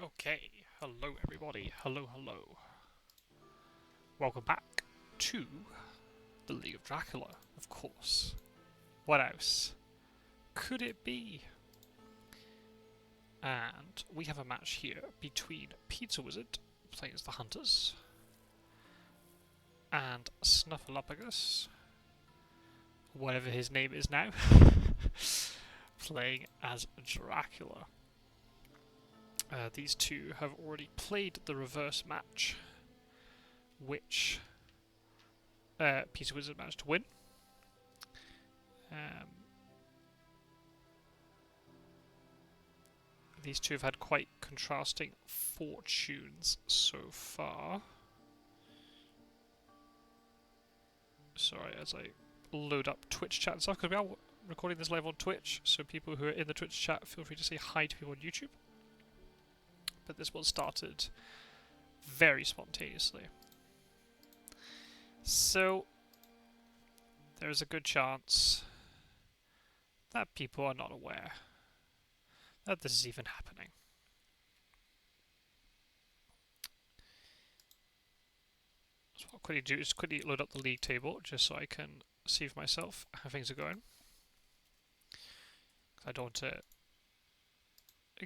Okay, hello everybody, hello. Welcome back to the League of Dracula, of course. What else could it be? And we have a match here between Pizzawizard, playing as the Hunters, and Snuffleupagus, whatever his name is now, playing as Dracula. These two have already played the reverse match, which Pizzawizard managed to win. These two have had quite contrasting fortunes so far. Sorry, as I load up Twitch chat and stuff, because we are recording this live on Twitch, so people who are in the Twitch chat, feel free to say hi to people on YouTube. But this one started very spontaneously. So, there's a good chance that people are not aware that this is even happening. So what I'll quickly do is quickly load up the league table, just so I can see for myself how things are going. I don't want to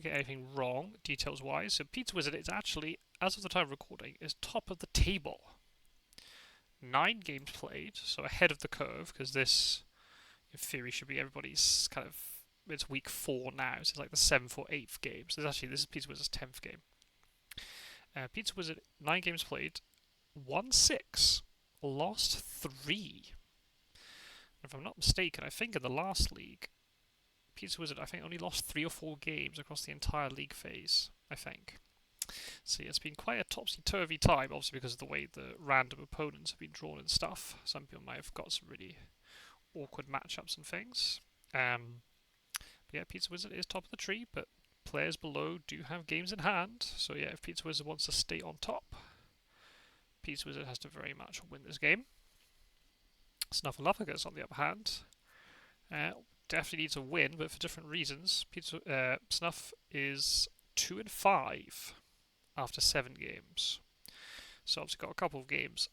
get anything wrong, details-wise. So Pizzawizard is actually, as of the time of recording, is top of the table. 9 games played, so ahead of the curve, because this, in theory, should be everybody's kind of, it's week 4 now, so it's like the 7th or 8th game. So this is Pizzawizard's 10th game. Pizzawizard, 9 games played, won 6, lost 3. If I'm not mistaken, I think in the last league, Pizzawizard, I think, only lost 3 or 4 games across the entire league phase, I think. So yeah, it's been quite a topsy-turvy time, obviously because of the way the random opponents have been drawn and stuff. Some people might have got some really awkward matchups and things. But yeah, Pizzawizard is top of the tree, but players below do have games in hand. So yeah, if Pizzawizard wants to stay on top, Pizzawizard has to very much win this game. Snuffleupagus, on the other hand, definitely needs a win, but for different reasons. Snuff is 2-5 after 7 games. So obviously got a couple of games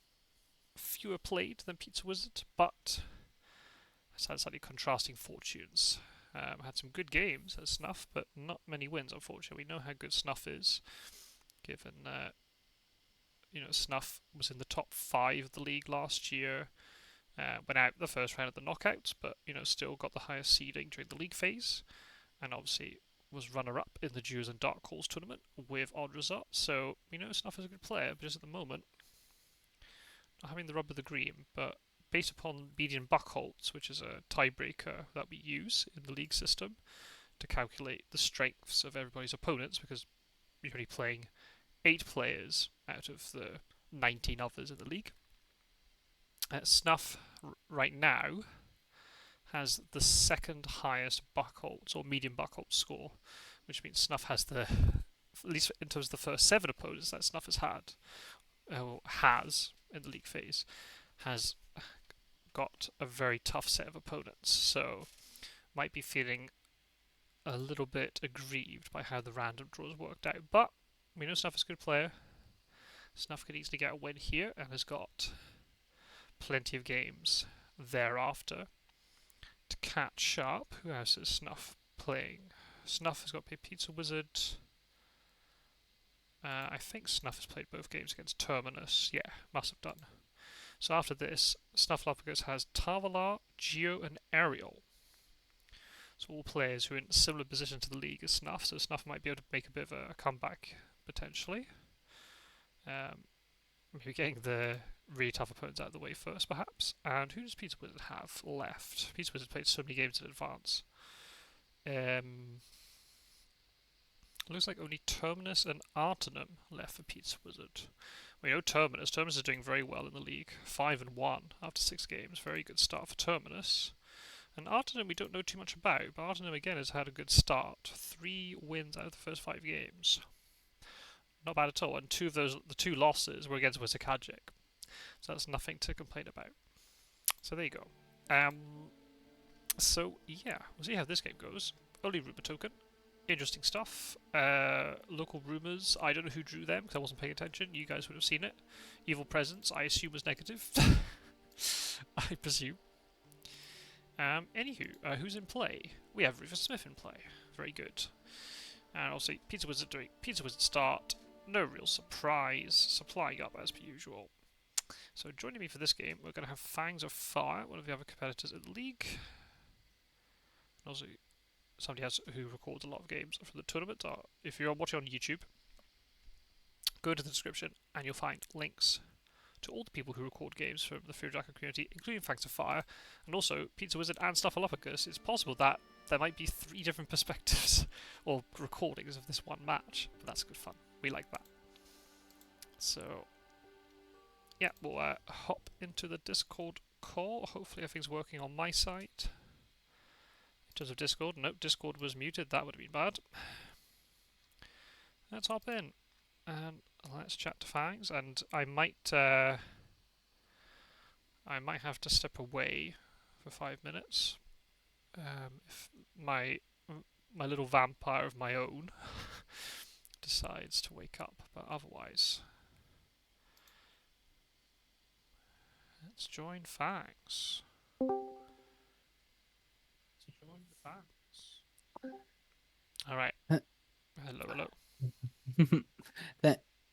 fewer played than Pizzawizard, but has had slightly contrasting fortunes. Had some good games at Snuff, but not many wins, unfortunately. We know how good Snuff is, given Snuff was in the top 5 of the league last year. Went out the first round of the knockouts, but still got the highest seeding during the league phase, and obviously was runner-up in the Duos and Dark Calls tournament with odd results. So Snuff is a good player, but just at the moment not having the rub of the green. But based upon median Buckholz, which is a tiebreaker that we use in the league system to calculate the strengths of everybody's opponents, because you're only playing 8 players out of the 19 others in the league. Snuff right now has the second highest Buckholz or median Buckholz score, which means Snuff has at least in terms of the first 7 opponents that Snuff has in the league phase, has got a very tough set of opponents. So might be feeling a little bit aggrieved by how the random draws worked out. But we know Snuff is a good player. Snuff could easily get a win here and has got plenty of games thereafter to catch Sharp. Who else is Snuff playing? Snuff has got to play Pizzawizard. I think Snuff has played both games against Terminus. Yeah, must have done. So after this, Snuffleupagus has Tavalar, Geo, and Ariel. So all players who are in a similar position to the league as Snuff. So Snuff might be able to make a bit of a comeback potentially. Maybe getting the really tough opponents out of the way first, perhaps. And who does Pizzawizard have left? Pizzawizard played so many games in advance. Looks like only Terminus and Arcanum left for Pizzawizard. We know Terminus. Terminus is doing very well in the league. 5-1 after 6 games. Very good start for Terminus. And Arcanum we don't know too much about, but Arcanum again has had a good start. 3 wins out of the first 5 games. Not bad at all, and the 2 losses were against Wisakajic. So that's nothing to complain about. So there you go. So yeah, we'll see how this game goes. Only Ruber token. interesting stuff. Local rumors. I don't know who drew them because I wasn't paying attention. You guys would have seen it. Evil presence. I assume was negative. I presume. Anywho, who's in play? We have Rufus Smith in play. Very good. And also Pizzawizard doing Pizzawizard start. No real surprise. Supplying up as per usual. So joining me for this game, we're going to have Fangs of Fire, one of the other competitors at the League. And also somebody who records a lot of games from the tournament. If you're watching on YouTube, go to the description and you'll find links to all the people who record games from the Fury of Dracula community, including Fangs of Fire, and also Pizzawizard and Snuffleupagus. It's possible that there might be 3 different perspectives or recordings of this one match, but that's good fun. We like that. So, yeah, we'll hop into the Discord call. Hopefully everything's working on my side. In terms of Discord, nope, Discord was muted. That would have been bad. Let's hop in and let's chat to Fangs. And I might have to step away for 5 minutes if my little vampire of my own decides to wake up. But otherwise, let's join Fangs. Alright. Hello.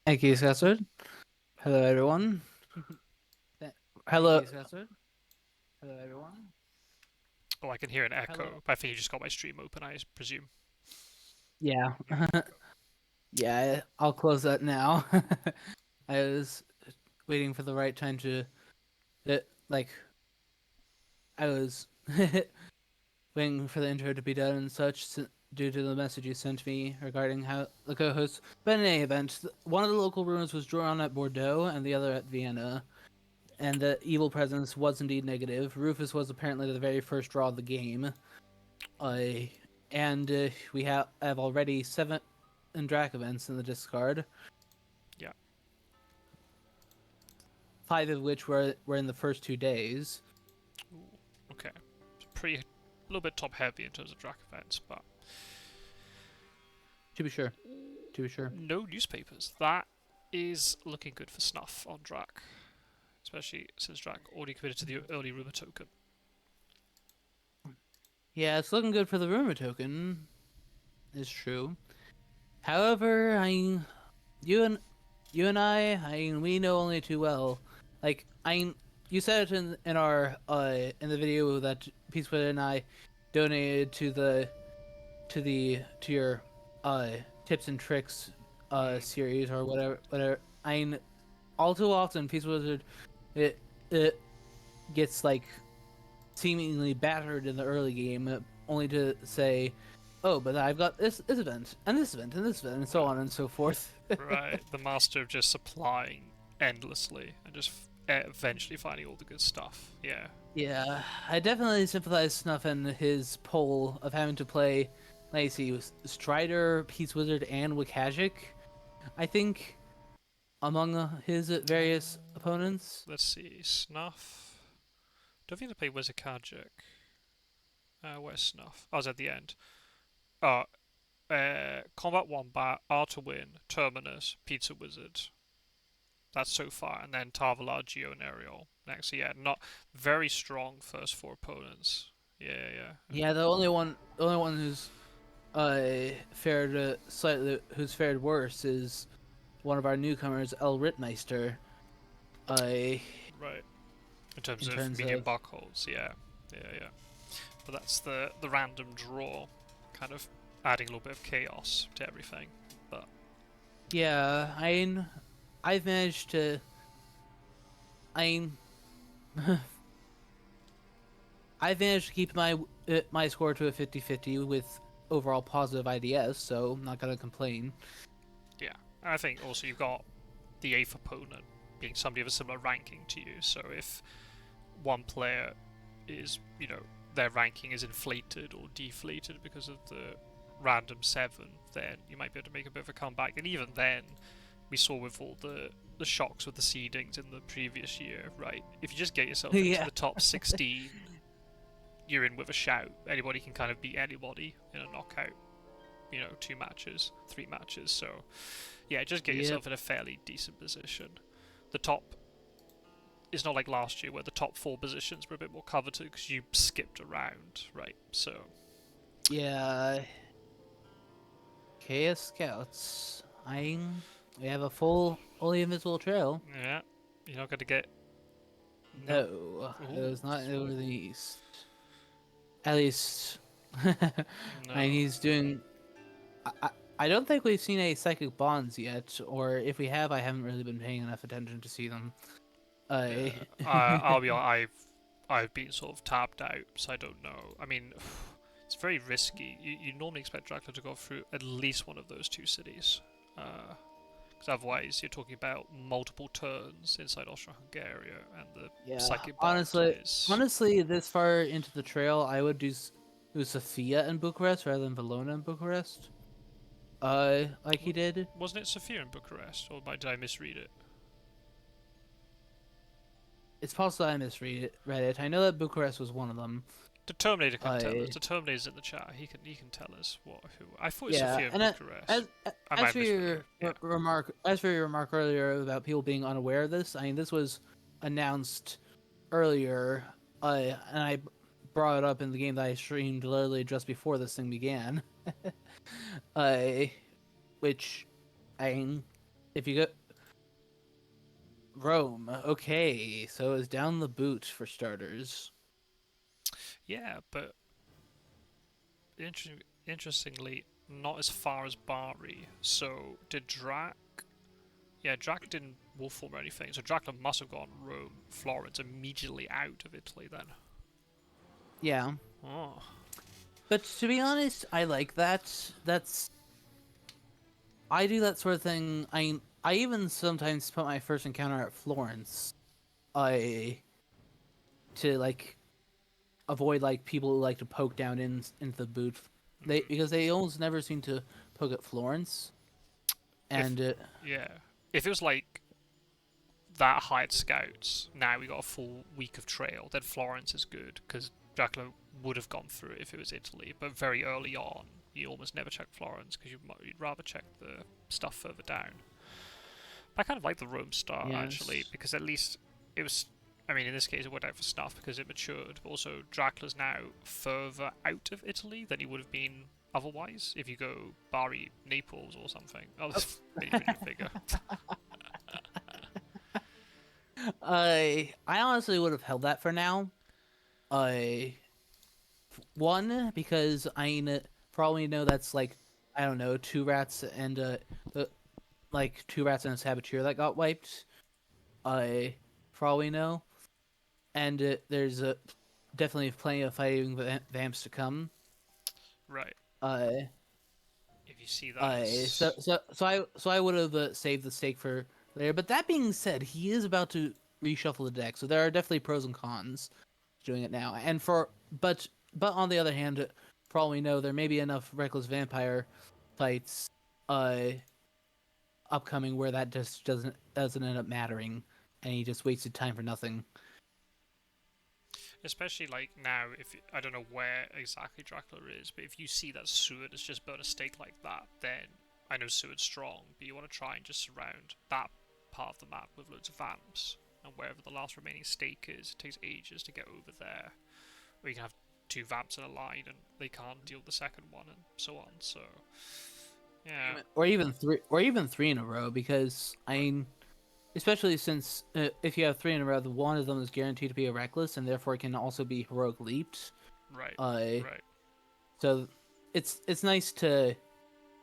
Thank you, Snuffleupagus. Hello, everyone. Hello. Hello, everyone. Oh, I can hear an echo. But I think you just got my stream open, I presume. Yeah. Yeah, I'll close that now. I was waiting for the right time to... I was waiting for the intro to be done and such, due to the message you sent me regarding how the co-host. But in any event, one of the local rumors was drawn at Bordeaux and the other at Vienna, and the evil presence was indeed negative. Rufus was apparently the very first draw of the game, and we have already 7 Drac events in the discard. Yeah. 5 of which were in the first 2 days. Ooh, okay. It's a little bit top heavy in terms of Drac events, but to be sure. No newspapers. That is looking good for Snuff on Drac, especially since Drac already committed to the early rumor token. Yeah, it's looking good for the rumor token. It's true. However, you and I, we know only too well. You said it in our in the video that Pizzawizard and I donated to your tips and tricks series or whatever. All too often Pizzawizard it gets seemingly battered in the early game, only to say, oh, but I've got this event, and this event, and this event, and so on and so forth. Right, the master of just supplying endlessly, and just eventually finding all the good stuff, yeah. Yeah, I definitely sympathize Snuff and his poll of having to play, let's see, Strider, Pizzawizard, and Wakajic, I think, among his various opponents. Let's see, Snuff... Don't think to play Wizakajic. Where's Snuff? Oh, it's at the end. Combat Wombat, R to Win, Terminus, Pizzawizard. That's so far, and then Tarvalar, Geo, and Ariel next. So yeah, not very strong first 4 opponents. Yeah. Yeah, the only one who's fared worse is one of our newcomers, El Rittmeister. Right. In terms of medium buckholds, yeah. But that's the random draw, kind of adding a little bit of chaos to everything. But yeah, I've managed to. I've managed to keep my score to a 50-50 with overall positive IDS, so I'm not gonna complain. Yeah, I think also you've got the 8th opponent being somebody of a similar ranking to you, so if one player is, their ranking is inflated or deflated because of the random 7, then you might be able to make a bit of a comeback. And even then, we saw with all the shocks with the seedings in the previous year, right? If you just get yourself into the top 16, you're in with a shout. Anybody can kind of beat anybody in a knockout. 2 matches, 3 matches. So yeah, just get Yep. yourself in a fairly decent position. The top. It's not like last year where the top 4 positions were a bit more coveted because you skipped around, right? So Yeah. Chaos Scouts. We have a full, fully invisible trail. yeah, you're not going to get no. No, it Ooh, was not over the east. At least, no. and he's doing. I don't think we've seen any psychic bonds yet, or if we have, I haven't really been paying enough attention to see them. Yeah, I. I'll be honest, I've been sort of tapped out, so I don't know. I mean, it's very risky. You normally expect Dracula to go through at least one of those 2 cities, because otherwise you're talking about multiple turns inside Austria-Hungary, and the Yeah, psychic bond honestly, is honestly, this far into the trail, I would do Sofia in Bucharest rather than Valona in Bucharest. Like he did. wasn't it Sophia in Bucharest, or did I misread it? It's possible I read it. I know that Bucharest was one of them. The Terminator can tell us. I The Terminator's in the chat. He can tell us who. I thought it was Yeah, Sophia in and Bucharest. I as might for misread your it. Yeah. remark earlier about people being unaware of this, I mean, this was announced earlier, and I brought it up in the game that I streamed literally just before this thing began. uh, which, I mean, if you go Rome, okay, so it's down the boot for starters. Yeah, but interestingly, not as far as Bari. So did Drac? Yeah, Drac didn't wolf form or anything. So Dracula must have gone Rome, Florence, immediately out of Italy then. Yeah, Oh, but to be honest, I like that. I do that sort of thing. I even sometimes put my first encounter at Florence. I to like avoid like people who like to poke down into the boot. Because they almost never seem to poke at Florence. if And yeah, if it was like that hired scouts, now we got a full week of trail, then Florence is good because Dracula would have gone through it if it was Italy. But very early on, you almost never check Florence because you'd rather check the stuff further down. But I kind of like the Rome start actually yes, because at least it was. I mean, in this case, it worked out for Snuff because it matured. But also, Dracula's now further out of Italy than he would have been otherwise if you go Bari, Naples, or something. Oh, this really figure. I honestly would have held that for now. I One because probably know that's like I don't know 2 rats and like 2 rats and a saboteur that got wiped. I probably know, and there's definitely plenty of fighting vamps to come. Right. Uh, If you see that so I would have saved the stake for later. But that being said, he is about to reshuffle the deck, so there are definitely pros and cons to doing it now. And but on the other hand, probably know there may be enough reckless vampire fights upcoming where that just doesn't end up mattering, and he just wasted time for nothing. especially like now, if I don't know where exactly Dracula is, but if you see that Seward has just burnt a stake like that, then I know Seward's strong, but you want to try and just surround that part of the map with loads of vamps, and wherever the last remaining stake is, it takes ages to get over there. Or you can have 2 vamps in a line and they can't deal the second one, and so on. So, yeah. Or even three in a row, because I mean, especially since if you have 3 in a row, the one of them is guaranteed to be a reckless, and therefore can also be heroic leaped. Right. Uh, Right. so it's nice to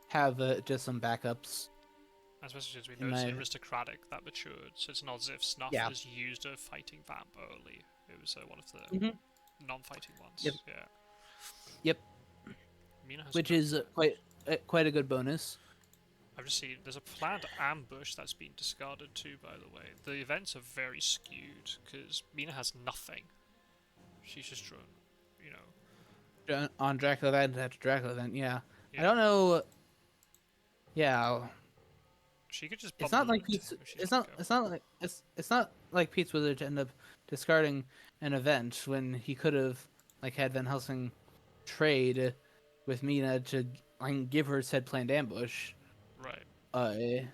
have just some backups. Especially since we In know it's my aristocratic that matured, so it's not as if Snuff Yeah. has used a fighting vamp early. It was one of the Mhm. non-fighting ones. Yep. Yeah. Yep, Mina has which no. is quite a good bonus. I've just seen there's a planned ambush that's been discarded too. By the way, the events are very skewed because Mina has nothing. She's just drawn, you know. On Dracula event after Dracula event. Yeah, Yeah. I don't know. Yeah, She could just it's bump not like loot Pete's. if she's not careful. It's not like Pete's Wizard to end up discarding an event when he could have like had Van Helsing trade with Mina to I can give her said planned ambush. Right. Uh,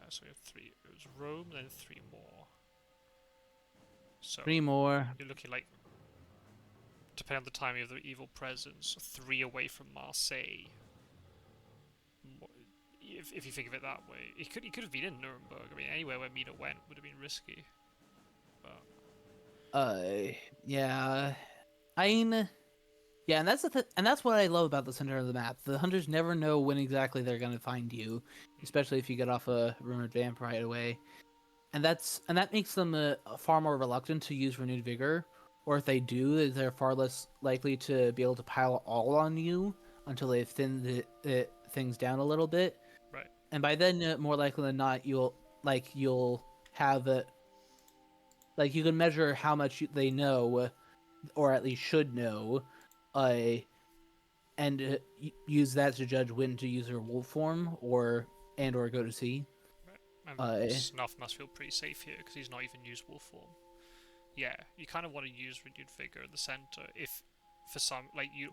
So we have three. It was Rome, then three more. So 3 more. you're looking like, depending on the timing of the evil presence, 3 away from Marseille. If you think of it that way, he could have been in Nuremberg. I mean, anywhere where Mina went would have been risky. But Uh, yeah. I mean, yeah, and and that's what I love about the center of the map. The hunters never know when exactly they're gonna find you, especially if you get off a rumored vamp right away. And that makes them far more reluctant to use renewed vigor, or if they do, they're far less likely to be able to pile all on you until they've thinned things down a little bit. right, And by then, more likely than not, you'll have like you can measure how much they know, or at least should know, uh, and use that to judge when to use their wolf form or go to sea. right. And Uh, Snuff must feel pretty safe here because he's not even used wolf form. Yeah, you kind of want to use renewed vigor in the center if, for some, like you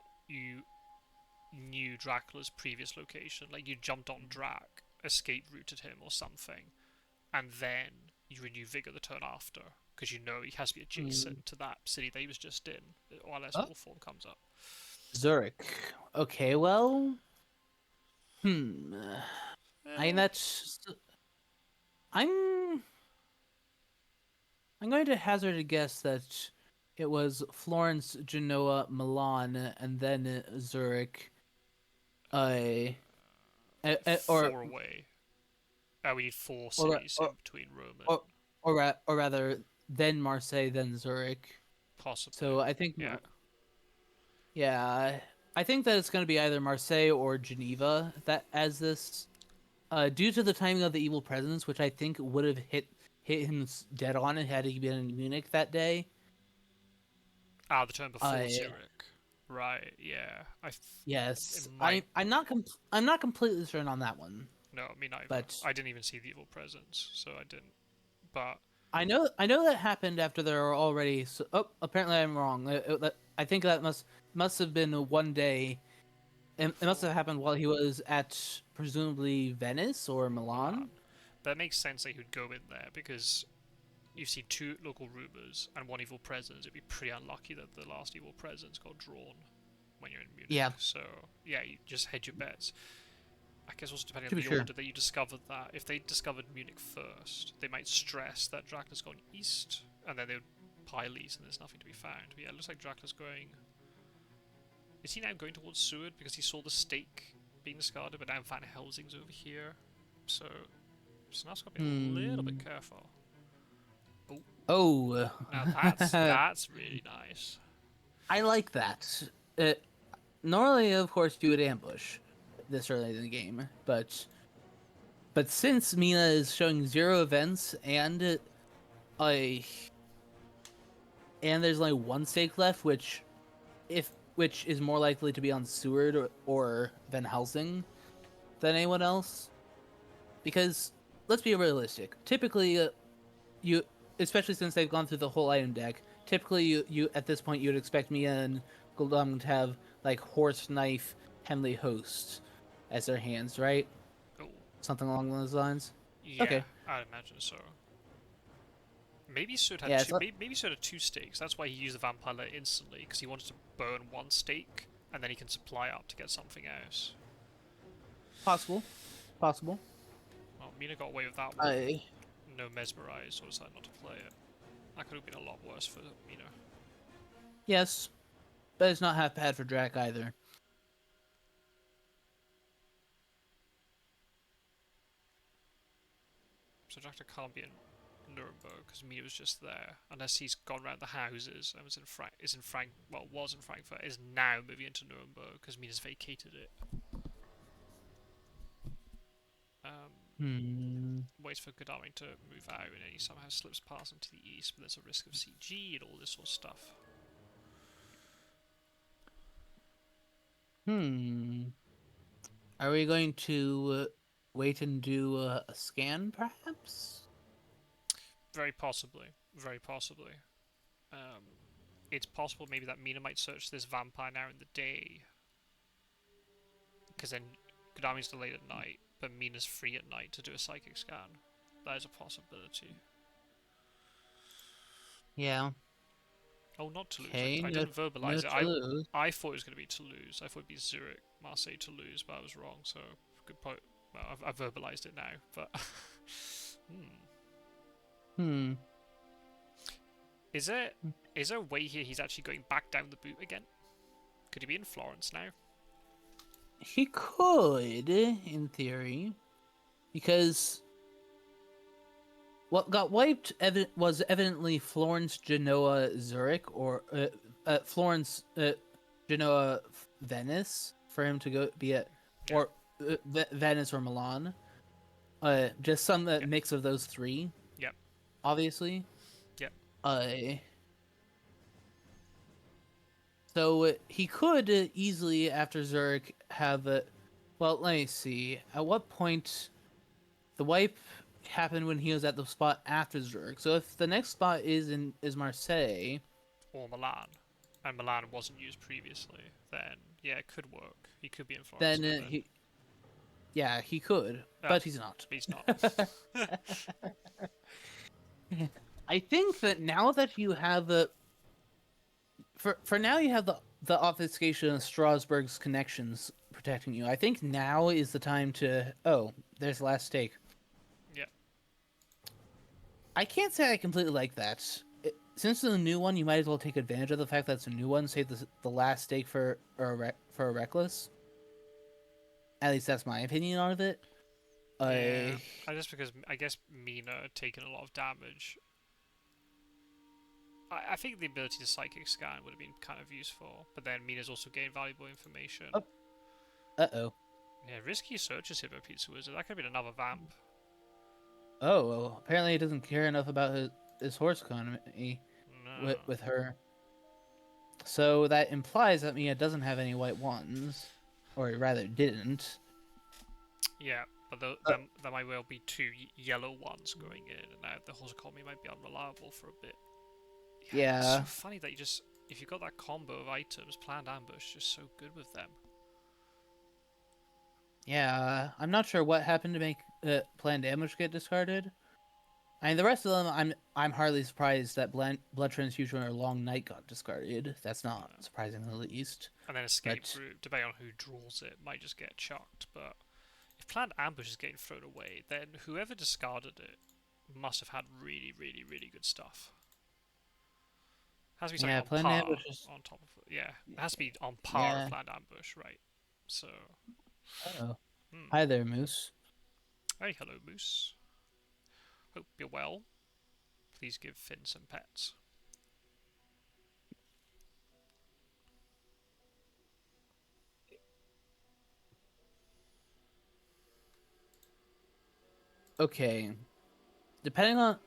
knew Dracula's previous location, like you jumped on Drac, escape routed him or something, and then you renew vigor the turn after because you know he has to be adjacent to that city that he was just in, or unless oh, wolf form comes up. Zurich. Okay, well, hmm. I mean, Eh, that's. I'm. I'm going to hazard a guess that it was Florence, Genoa, Milan, and then Zurich. Uh, or 4 away. We need 4 or cities in or between Rome and or or rather, then Marseille, then Zurich. possibly. So I think, Yeah. yeah, I think that it's going to be either Marseille or Geneva that as this, due to the timing of the evil presence, which I think would have hit him dead on and had he been in Munich that day. Ah, the turn before I Zurich. Right. Yeah. It Yes, might. I'm not completely certain on that one, No, me neither. but I didn't even see the evil presence, so I didn't. But I know that happened after there were already. Oh, apparently I'm wrong. I think that must have been one day. It must have for happened while he was at presumably Venice or Milan, Milan. that makes sense that he would go in there because you've seen 2 local rumors and 1 evil presence. It'd be pretty unlucky that the last evil presence got drawn when you're in Munich. Yeah, So yeah, you just hedge your bets. I guess also depending to on be the sure. order that you discovered that. If they discovered Munich first, they might stress that Dracula's gone east, and then they would pile east, and there's nothing to be found. But yeah, it looks like Dracula's going. Is he now going towards Seward because he saw the stake being discarded, but now Van Helsing's over here, so Snuff's got to be a little bit Hmm. careful. Oh, Oh, now that's really nice. I like that. Uh, Normally, of course, you would ambush this early in the game, but since Mina is showing 0 events I and there's only 1 stake left, which is more likely to be on Seward or Van Helsing than anyone else. Because let's be realistic. Typically, you especially since they've gone through the whole item deck. Typically, you at this point you'd expect Mina and Gul'dam to have like Horse, Knife, Henley Host as their hands, right? Oh, Something along those lines. yeah, Okay. I'd imagine so. Maybe Sud had Yeah, two. it's Maybe Sud had 2 stakes. That's why he used the vampire layer instantly because he wanted to burn 1 stake and then he can supply up to get something else. possible. Possible. Well, Mina got away with that one. I No mesmerize, so decided not to play it. That could have been a lot worse for Mina. Yes, but it's not half bad for Drac either. So Dracula can't be in Nuremberg because Mina was just there, unless he's gone round the houses and was in was in Frankfurt, is now moving into Nuremberg because Mina's vacated it. Um, Hmm. Waits for Godalming to move out, and then he somehow slips past into the east, but there's a risk of CG and all this sort of stuff. Hmm. Are we going to wait and do a scan, perhaps? Very possibly. Very possibly. It's possible maybe that Mina might search this vampire now in the day. because then Godami's delayed at night, but Mina's free at night to do a psychic scan. That is a possibility. Yeah. Oh, not Toulouse. Okay, I no, didn't verbalize no it. Toulouse. I thought it was going to be Toulouse. I thought it'd be Zurich, Marseille, Toulouse, but I was wrong. So good point. Well, I've verbalized it now, but Hmm. Is there a way here he's actually going back down the boot again? Could he be in Florence now? He could, in theory, because what got wiped was evidently Florence, Genoa, Zurich, or Florence, Genoa, Venice, for him to go be at, Yeah. or Venice or Milan. Just some mix of those three. Yep. Obviously. Yep. So he could easily, after Zurich, have a... Well, let me see. At what point... The wipe happened when he was at the spot after Zurich. So if the next spot is Marseille... Or Milan. And Milan wasn't used previously, then yeah, it could work. He could be in Florence. Then he... Yeah, he could. But he's not. He's not. I think that now that you have the... For now, you have the obfuscation of Strasbourg's connections protecting you. I think now is the time to... Oh, there's the last stake. Yeah. I can't say I completely like that. Since it's a new one, you might as well take advantage of the fact that it's a new one. Save the last stake for a reckless. At least that's my opinion on it. Yeah. Just because I guess Mina had taken a lot of damage. I think the ability to psychic scan would have been kind of useful, but then Mina's also gained valuable information. Oh. Uh-oh. Yeah, risky searches here by Pizzawizard. That could have been another vamp. Oh, well, apparently he doesn't care enough about his horse economy with her. So that implies that Mina doesn't have any white ones. Or rather, didn't. Yeah, but there might well be two yellow ones going in, and now the horse economy might be unreliable for a bit. Yeah. It's so funny that if you got that combo of items, planned ambush is so good with them. Yeah, I'm not sure what happened to make planned ambush get discarded. I mean, the rest of them, I'm hardly surprised that blood transfusion or long night got discarded. That's not surprising in the least. And then escape route, depending on who draws it, might just get chucked. But if planned ambush is getting thrown away, then whoever discarded it must have had really, really, really good stuff. Has to be something on par on top of it. Yeah, it has to be on par with planned ambush, right? So. Uh-oh. Hi there, Moose. Hey, hello, Moose. Hope you're well. Please give Finn some pets. Okay. Depending on...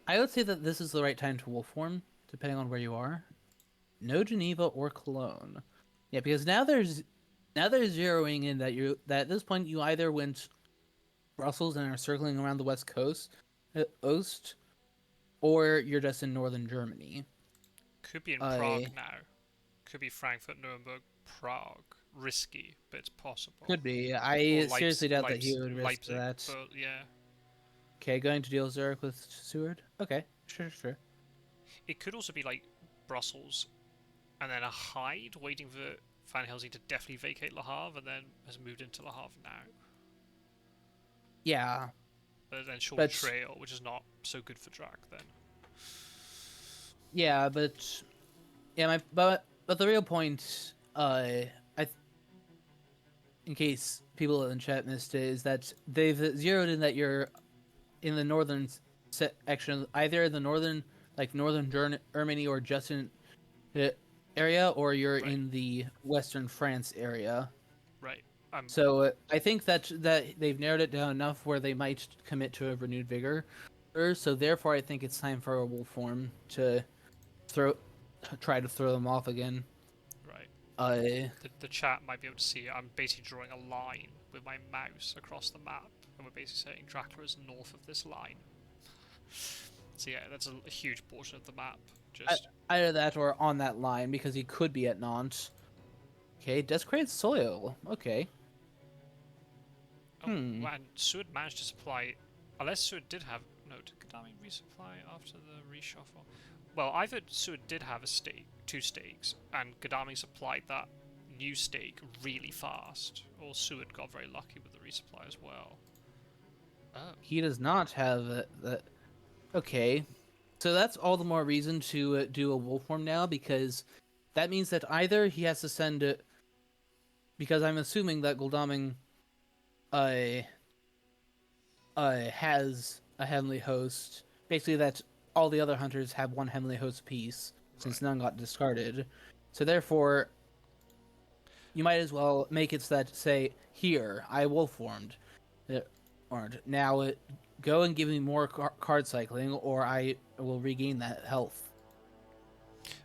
I would say that this is the right time to wolf form, depending on where you are. No Geneva or Cologne. Yeah, because now they're zeroing in that at this point you either went Brussels and are circling around the west coast, or you're just in northern Germany. Could be in Prague now. Could be Frankfurt, Nuremberg, Prague. Risky, but it's possible. Could be. I seriously doubt that he would risk Leipzig, that. But yeah. Okay, going to deal Zurich with Seward? Okay, sure. It could also be like Brussels, and then a hide waiting for Van Helsing to definitely vacate Le Havre, and then has moved into Le Havre now. Yeah. But then short trail, which is not so good for Drac then. Yeah, but but the real point, in case people in chat missed it, is that they've zeroed in that you're in the northern section, either the northern Germany or just in area, or you're in the western France area. Right. So I think that they've narrowed it down enough where they might commit to a renewed vigor. So therefore, I think it's time for a wolf form to try to throw them off again. Right. The chat might be able to see it. I'm basically drawing a line with my mouse across the map, and we're basically saying Dracula is north of this line. So yeah, that's a huge portion of the map. Just either that or on that line, because he could be at Nantes. Okay, desecrated soil. Okay. Oh, Hmm. and Seward managed to supply. Unless Seward did have. No, did Gadami resupply after the reshuffle? Well, either Seward did have a stake, two stakes, and Gadami supplied that new stake really fast, or Seward got very lucky with the resupply as well. Oh. He does not have that. Okay, so that's all the more reason to do a wolf form now, because that means that either he has to send it, because I'm assuming that Goldaming uh, has a heavenly host. Basically, that all the other hunters have one heavenly host apiece, since Right. none got discarded. So therefore, you might as well make it so that, say, here, I wolf formed. Or now go and give me more card cycling, or I will regain that health.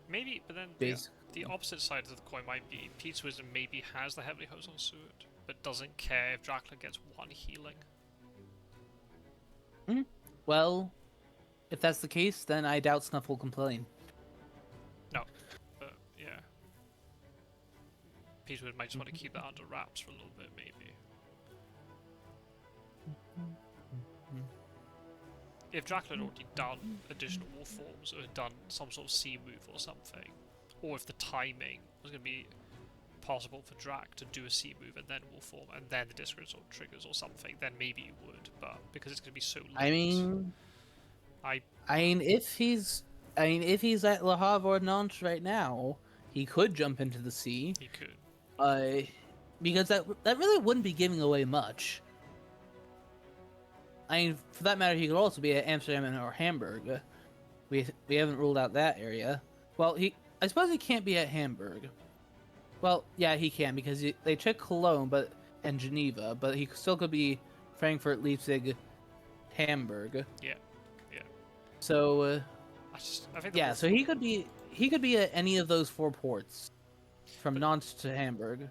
Maybe, but then the Basically. opposite side of the coin might be Pizzawizard maybe has the heavily hose on Seward, but doesn't care if Dracula gets one healing. Well, if that's the case, then I doubt Snuff will complain. No, but yeah. Pizzawizard might just want to keep that under wraps for a little bit, maybe. If Dracula had already done additional wolf forms, or had done some sort of sea move or something, or if the timing was going to be possible for Drac to do a sea move and then wolf form, and then the discard sort of triggers or something, then maybe you would, but because it's going to be so late, I mean, I I mean, if he's at Le Havre or Nantes right now, he could jump into the sea. he could. Uh, because that really wouldn't be giving away much. I mean, for that matter, he could also be at Amsterdam or Hamburg. We haven't ruled out that area. Well, I suppose he can't be at Hamburg. Well, yeah, he can, because they took Cologne, and Geneva, but he still could be Frankfurt, Leipzig, Hamburg. Yeah, yeah. So I think yeah, so he could be at any of those four ports, from Nantes to Hamburg.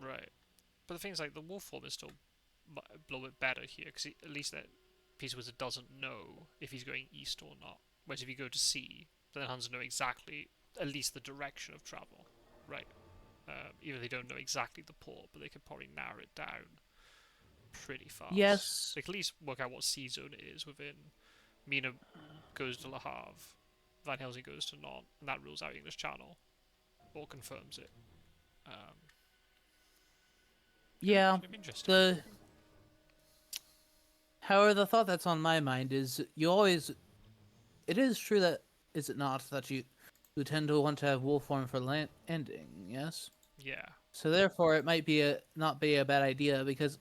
right. But the thing is, like, the wolf form is still a little bit better here, because at least that Pizzawizard doesn't know if he's going east or not. Whereas if you go to sea, then Huns know exactly, at least the direction of travel, right? Even if they don't know exactly the port, but they can probably narrow it down pretty fast. Yes. They can at least work out what sea zone it is within. Mina goes to Le Havre, Van Helsing goes to Nantes, and that rules out English Channel, or confirms it. Yeah. Interesting. However, the thought that's on my mind is it is true that, is it not, that you tend to want to have wolf form for ending, yes? Yeah. So therefore, it might not be a bad idea, because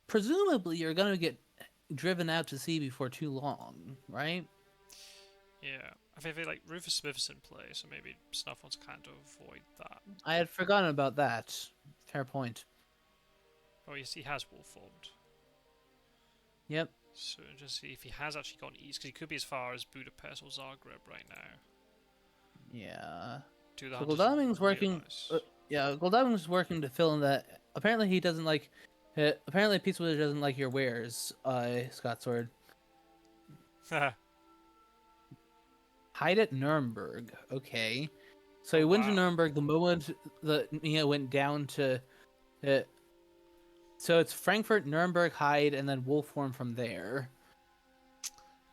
presumably you're going to get driven out to sea before too long, right? Yeah. I think they like Rufus Smith's in play, so maybe Snuff wants to kind of avoid that. I had forgotten about that. Fair point. Oh, yes, he has wolf formed. Yep. So just see if he has actually gone east, because he could be as far as Budapest or Zagreb right now. Yeah. Do the So hunters Goldaming's working. Yeah, Goldaming's working to fill in that. Apparently, he doesn't like. Apparently, Pizzawizard doesn't like your wares, Scott Sword. Hide at Nuremberg. Okay. So he went to Nuremberg the moment the Mia went down to. So it's Frankfurt, Nuremberg, Hyde, and then Wolfform from there.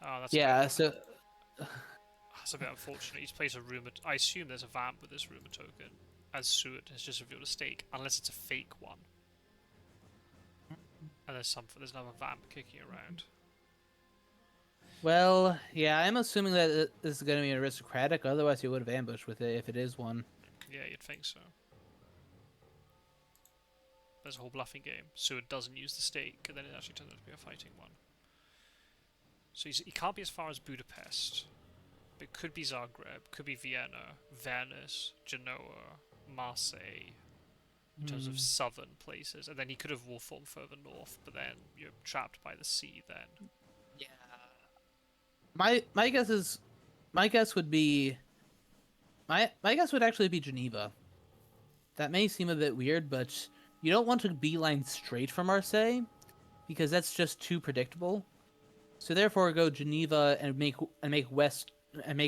Oh, that's yeah. So. That's a bit unfortunate. He's placed a rumor. I assume there's a vamp with this rumor token, as Seward has just revealed a stake, unless it's a fake one. And there's another vamp kicking around. Well, yeah, I'm assuming that this is going to be aristocratic. Otherwise, you would have ambushed with it if it is one. Yeah, you'd think so. There's a whole bluffing game. Seward doesn't use the stake, and then it actually turns out to be a fighting one. So he can't be as far as Budapest. But it could be Zagreb, could be Vienna, Venice, Genoa, Marseille, in terms of southern places. And then he could have wolf formed further north, but then you're trapped by the sea then. Yeah. My guess would be my guess would actually be Geneva. That may seem a bit weird, but you don't want to beeline straight from Marseille, because that's just too predictable. So therefore, go Geneva and make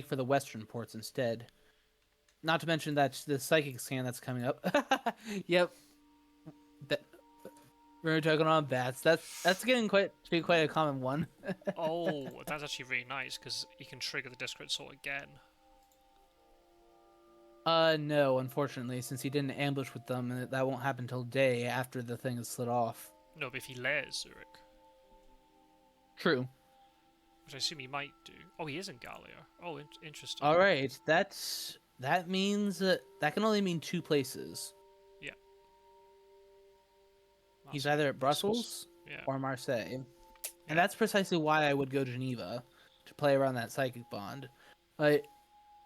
for the western ports instead. Not to mention that the psychic scan that's coming up. Yep. Rumor token on bats. That's getting quite to be quite a common one. Oh, that's actually really nice because he can trigger the Discred Sword again. No, unfortunately, since he didn't ambush with them, and that won't happen till day after the thing is slid off. No, but if he layers Zurich, True. which I assume he might do. Oh, he is in Gallia. Oh, interesting. All right, that means that can only mean two places. Yeah. He's Massive either at Brussels. Brussels Yeah. or Marseille, and Yeah. that's precisely why I would go to Geneva to play around that psychic bond. Uh,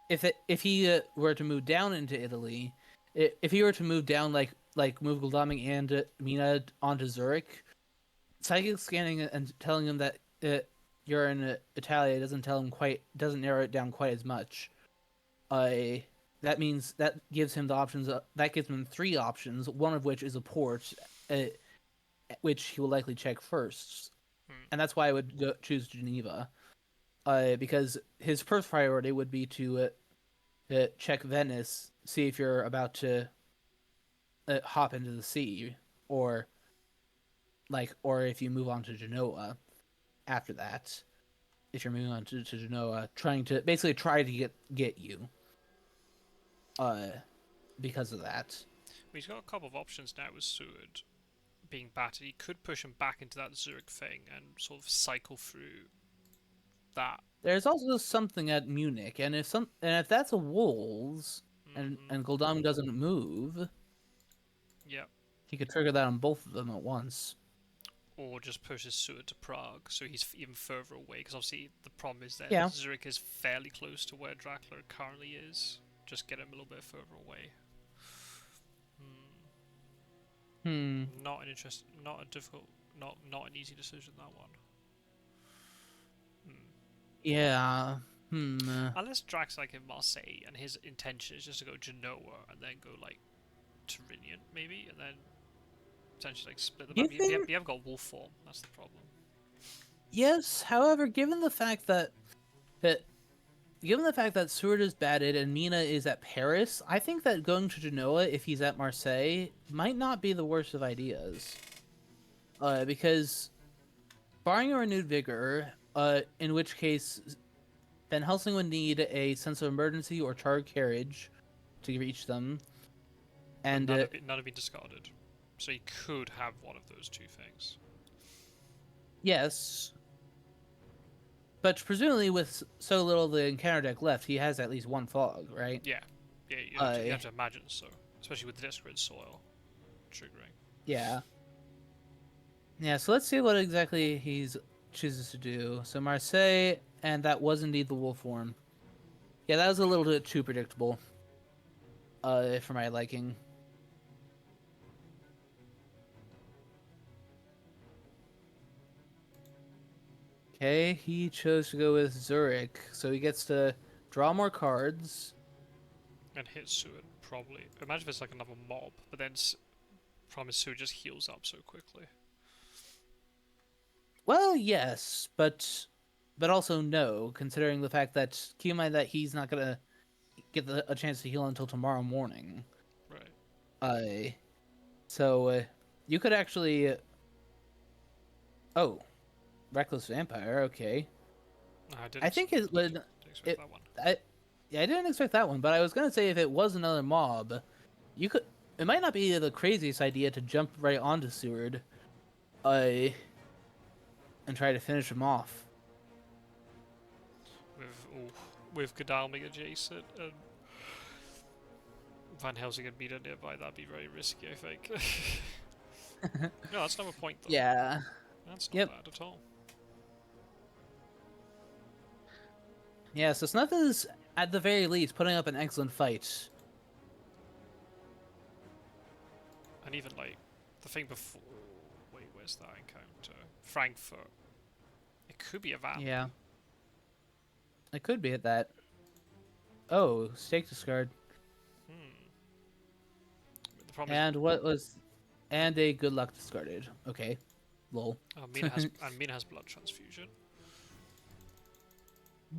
if he were to move down into Italy, if he were to move down like move Goldaming and Mina onto Zurich, psychic scanning and telling him that you're in Italia doesn't narrow it down quite as much. That means that gives him the options. That gives him three options. One of which is a port, which he will likely check first, and that's why I would choose Geneva. Because his first priority would be to check Venice, see if you're about to hop into the sea, or or if you move on to Genoa after that. If you're moving on to Genoa, trying to basically try to get you, because of that. Well, he's got a couple of options now with Seward being battered. He could push him back into that Zurich thing and sort of cycle through that. There's also something at Munich, and if that's a Wolves, and Goldam doesn't move, Yeah. he could trigger that on both of them at once. Or just pushes Seward to Prague, so he's even further away. Because obviously the problem is that Yeah. Zurich is fairly close to where Dracula currently is. Just get him a little bit further away. Not an interest, not a difficult, not an easy decision, that one. Yeah. Unless Drax like in Marseille and his intention is just to go Genoa and then go like Turinian maybe, and then potentially like split them up. You haven't got wolf form. That's the problem. Yes. However, given the fact that Seward is batted and Mina is at Paris, I think that going to Genoa if he's at Marseille might not be the worst of ideas. Because barring a renewed vigor, in which case Van Helsing would need a sense of emergency or charred carriage to reach them, and none have been discarded, so he could have one of those two things. yes. But presumably, with so little of the encounter deck left, he has at least one fog, right? Yeah, you have to imagine so, especially with the Discred Soil triggering. Yeah. Yeah, so let's see what exactly he chooses to do. So Marseille, and that was indeed the wolf form. Yeah, that was a little bit too predictable. For my liking. Okay, he chose to go with Zurich, so he gets to draw more cards. And hit Seward, probably. Imagine if it's like another mob, but then problem is Seward just heals up so quickly. Well, yes, but also no, considering the fact that keep in mind that he's not gonna get a chance to heal until tomorrow morning. Right. So you could actually. Oh, Reckless Vampire. Okay. I think it would. Didn't expect that one. I didn't expect that one, but I was gonna say if it was another mob, you could. It might not be the craziest idea to jump right onto Seward, and try to finish him off. With Godalming adjacent and Van Helsing and Mina nearby, that'd be very risky, I think. No, that's not a point though. Yeah. That's not bad at all. Yeah, so Snuff is, at the very least, putting up an excellent fight. And even, like, the thing before... Wait, where's that encounter? Frankfurt. It could be a van. Yeah. It could be at that. Oh, stake discard. The problem And what was... And a good luck discarded. Okay. Lol. Mina has blood transfusion. I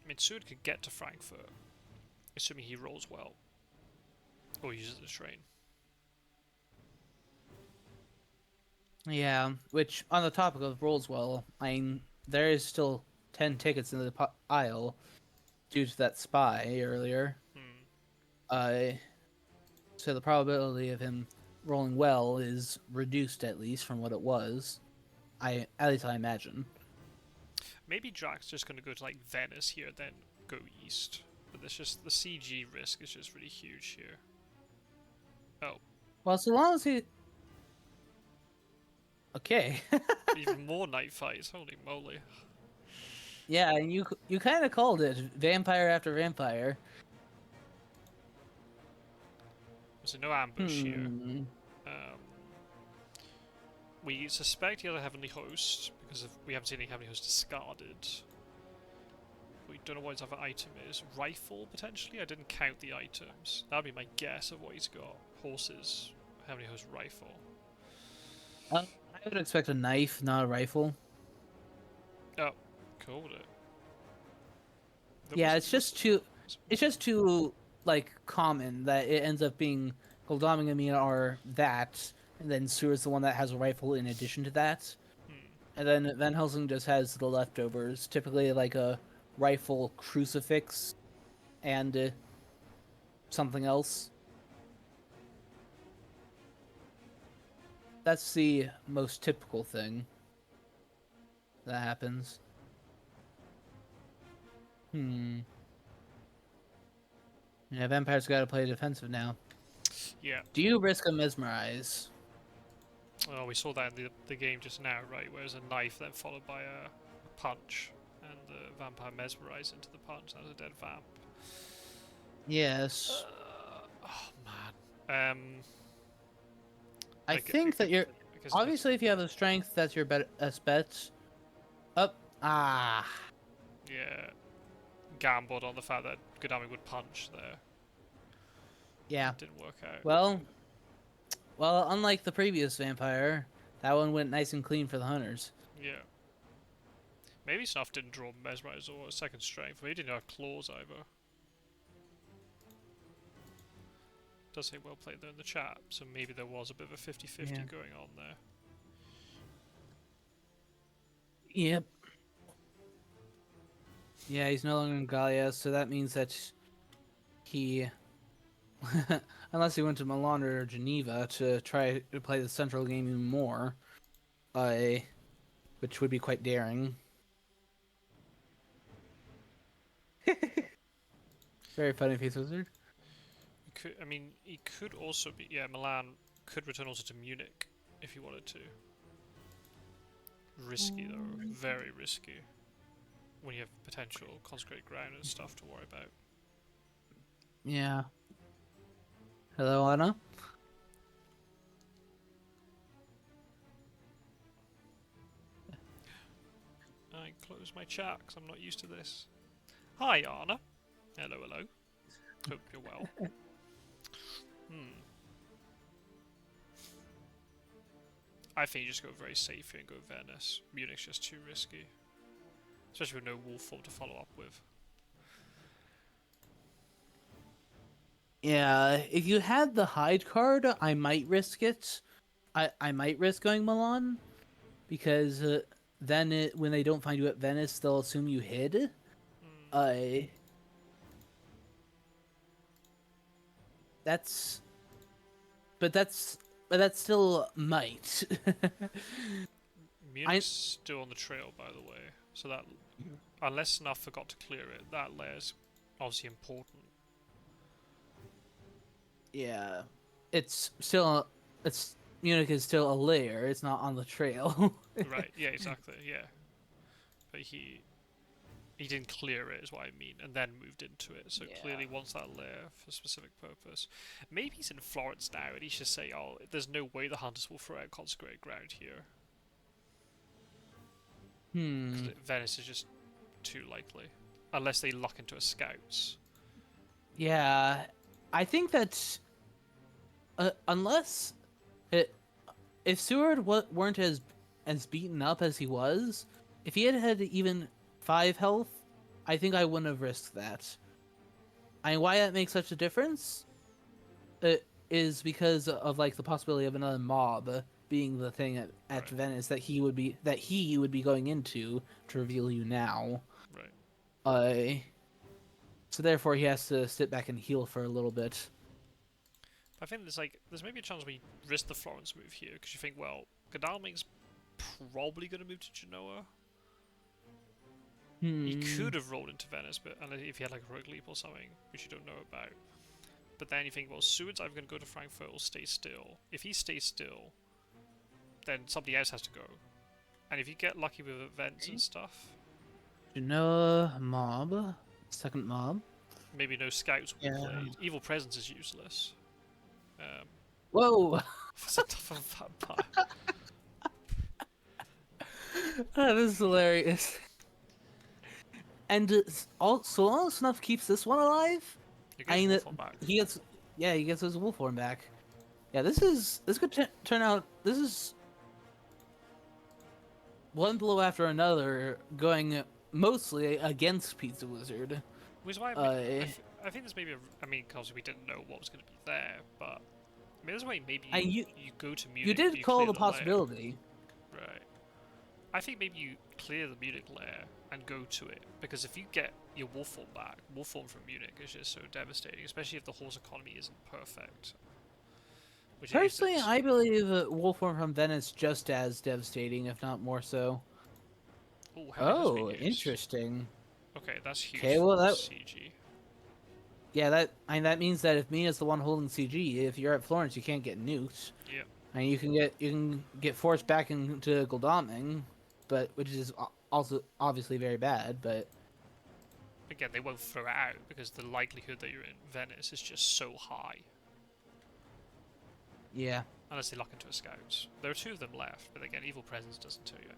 mean, Seward could get to Frankfurt, assuming he rolls well. Or uses the train. Yeah, which on the topic of Rollswell, I mean, there is still 10 tickets in the aisle due to that spy earlier. Hmm. Uh, so the probability of him rolling well is reduced at least from what it was. At least I imagine. Maybe Drax just going to go to like Venice here, then go east. But there's just the CG risk is just really huge here. Oh, Well, so long as he. Okay. even more night fights. Holy moly! Yeah, and you kind of called it vampire after vampire. So no ambush here. Hmm. Um, we suspect he has a heavenly host because we haven't seen any heavenly host discarded. We don't know what his other item is. Rifle, potentially? I didn't count the items. That would be my guess of what he's got. Horses, heavenly host, rifle. I would expect a knife, not a rifle. Oh, called it. Yeah, it's just too like common that it ends up being Goldaming and Mina are that, and then Sewer's the one that has a rifle in addition to that. Hmm. And then Van Helsing just has the leftovers, typically like a rifle crucifix and something else. That's the most typical thing that happens. Hmm. Yeah, Vampire's got to play defensive now. Yeah. Do you risk a mesmerize? Oh, we saw that in the game just now, right? Where there's a knife then followed by a punch, and the vampire mesmerized into the punch. That was a dead vamp. Yes. Oh man. I think that you're obviously if you have the strength, that's your best bet. Up. Ah. Yeah. Gambled on the fact that Godami would punch there. Yeah. Didn't work out. Well, unlike the previous vampire, that one went nice and clean for the hunters. Yeah. Maybe Snuff didn't draw Mesmerize or a second strength, but he didn't have claws either. Does say well played there in the chat, so maybe there was a bit of a 50-50 going on there. Yep. Yeah, he's no longer in Gallia, so that means that he, unless he went to Milan or Geneva to try to play the central game even more, which would be quite daring. Very funny, Pizzawizard. I mean, he could also be. Yeah, Milan could return also to Munich if he wanted to. Risky though, very risky. When you have potential consecrated ground and stuff to worry about. Yeah. Hello, Anna. I close my chat because I'm not used to this. Hi, Anna. Hello, hello. Hope you're well. I think you just go very safe here and go Venice. Munich's just too risky. Especially with no wolf form to follow up with. Yeah, if you had the hide card, I might risk it. I might risk going Milan, because then when they don't find you at Venice, they'll assume you hid. That's, but that's still might. Munich's still on the trail, by the way. So that, unless Snuff forgot to clear it, that layer's obviously important. Yeah, it's Munich is still a layer. It's not on the trail. Right, yeah, exactly, yeah. But he didn't clear it, is what I mean, and then moved into it. So clearly wants that layer for a specific purpose. Maybe he's in Florence now, and he should say, "Oh, there's no way the hunters will throw out consecrated ground here." Because Venice is just too likely, unless they lock into a scouts. Yeah, I think that unless if Seward weren't as beaten up as he was, if he had even 5 health, I think I wouldn't have risked that. I mean, why that makes such a difference is because of like the possibility of another mob being the thing at Right. Venice that he would be going into to reveal you now. Right. Uh, so therefore he has to sit back and heal for a little bit. I think there's maybe a chance we risk the Florence move here because you think, well, Godalming's probably going to move to Genoa. He could have rolled into Venice, but unless if he had like a rogue leap or something, which you don't know about. But then you think, well, Seward's either going to go to Frankfurt or stay still. If he stays still, then somebody else has to go. And if you get lucky with events and stuff, Genoa mob, second mob. maybe no scouts will be Yeah. played. Evil Presence is useless. Whoa! For a tough vampire. This is hilarious. And so long as Snuff keeps this one alive, You I mean, get Wolf back. he gets his wolf form back. Yeah, this could turn out. This is one blow after another, going mostly against Pizzawizard. Which is why I think there's maybe because we didn't know what was going to be there, but I mean, there's a way maybe you go to Munich. You did call clear the lair. possibility. Right. I think maybe you clear the Munich lair and go to it, because if you get your wolf form back, wolf form from Munich is just so devastating, especially if the horse economy isn't perfect. Which Personally, it isn't. I believe wolf form from Venice just as devastating, if not more so. Ooh, Oh, interesting. Okay, that's huge. Okay, well, that CG. Yeah, that means that if Mina's the one holding CG, if you're at Florence, you can't get nuked. Yep. And you can get forced back into Godalming, but which is also obviously very bad. But Again, they won't throw it out because the likelihood that you're in Venice is just so high. yeah, Unless they lock into a scout. There are 2 of them left, but again, Evil Presence doesn't tell you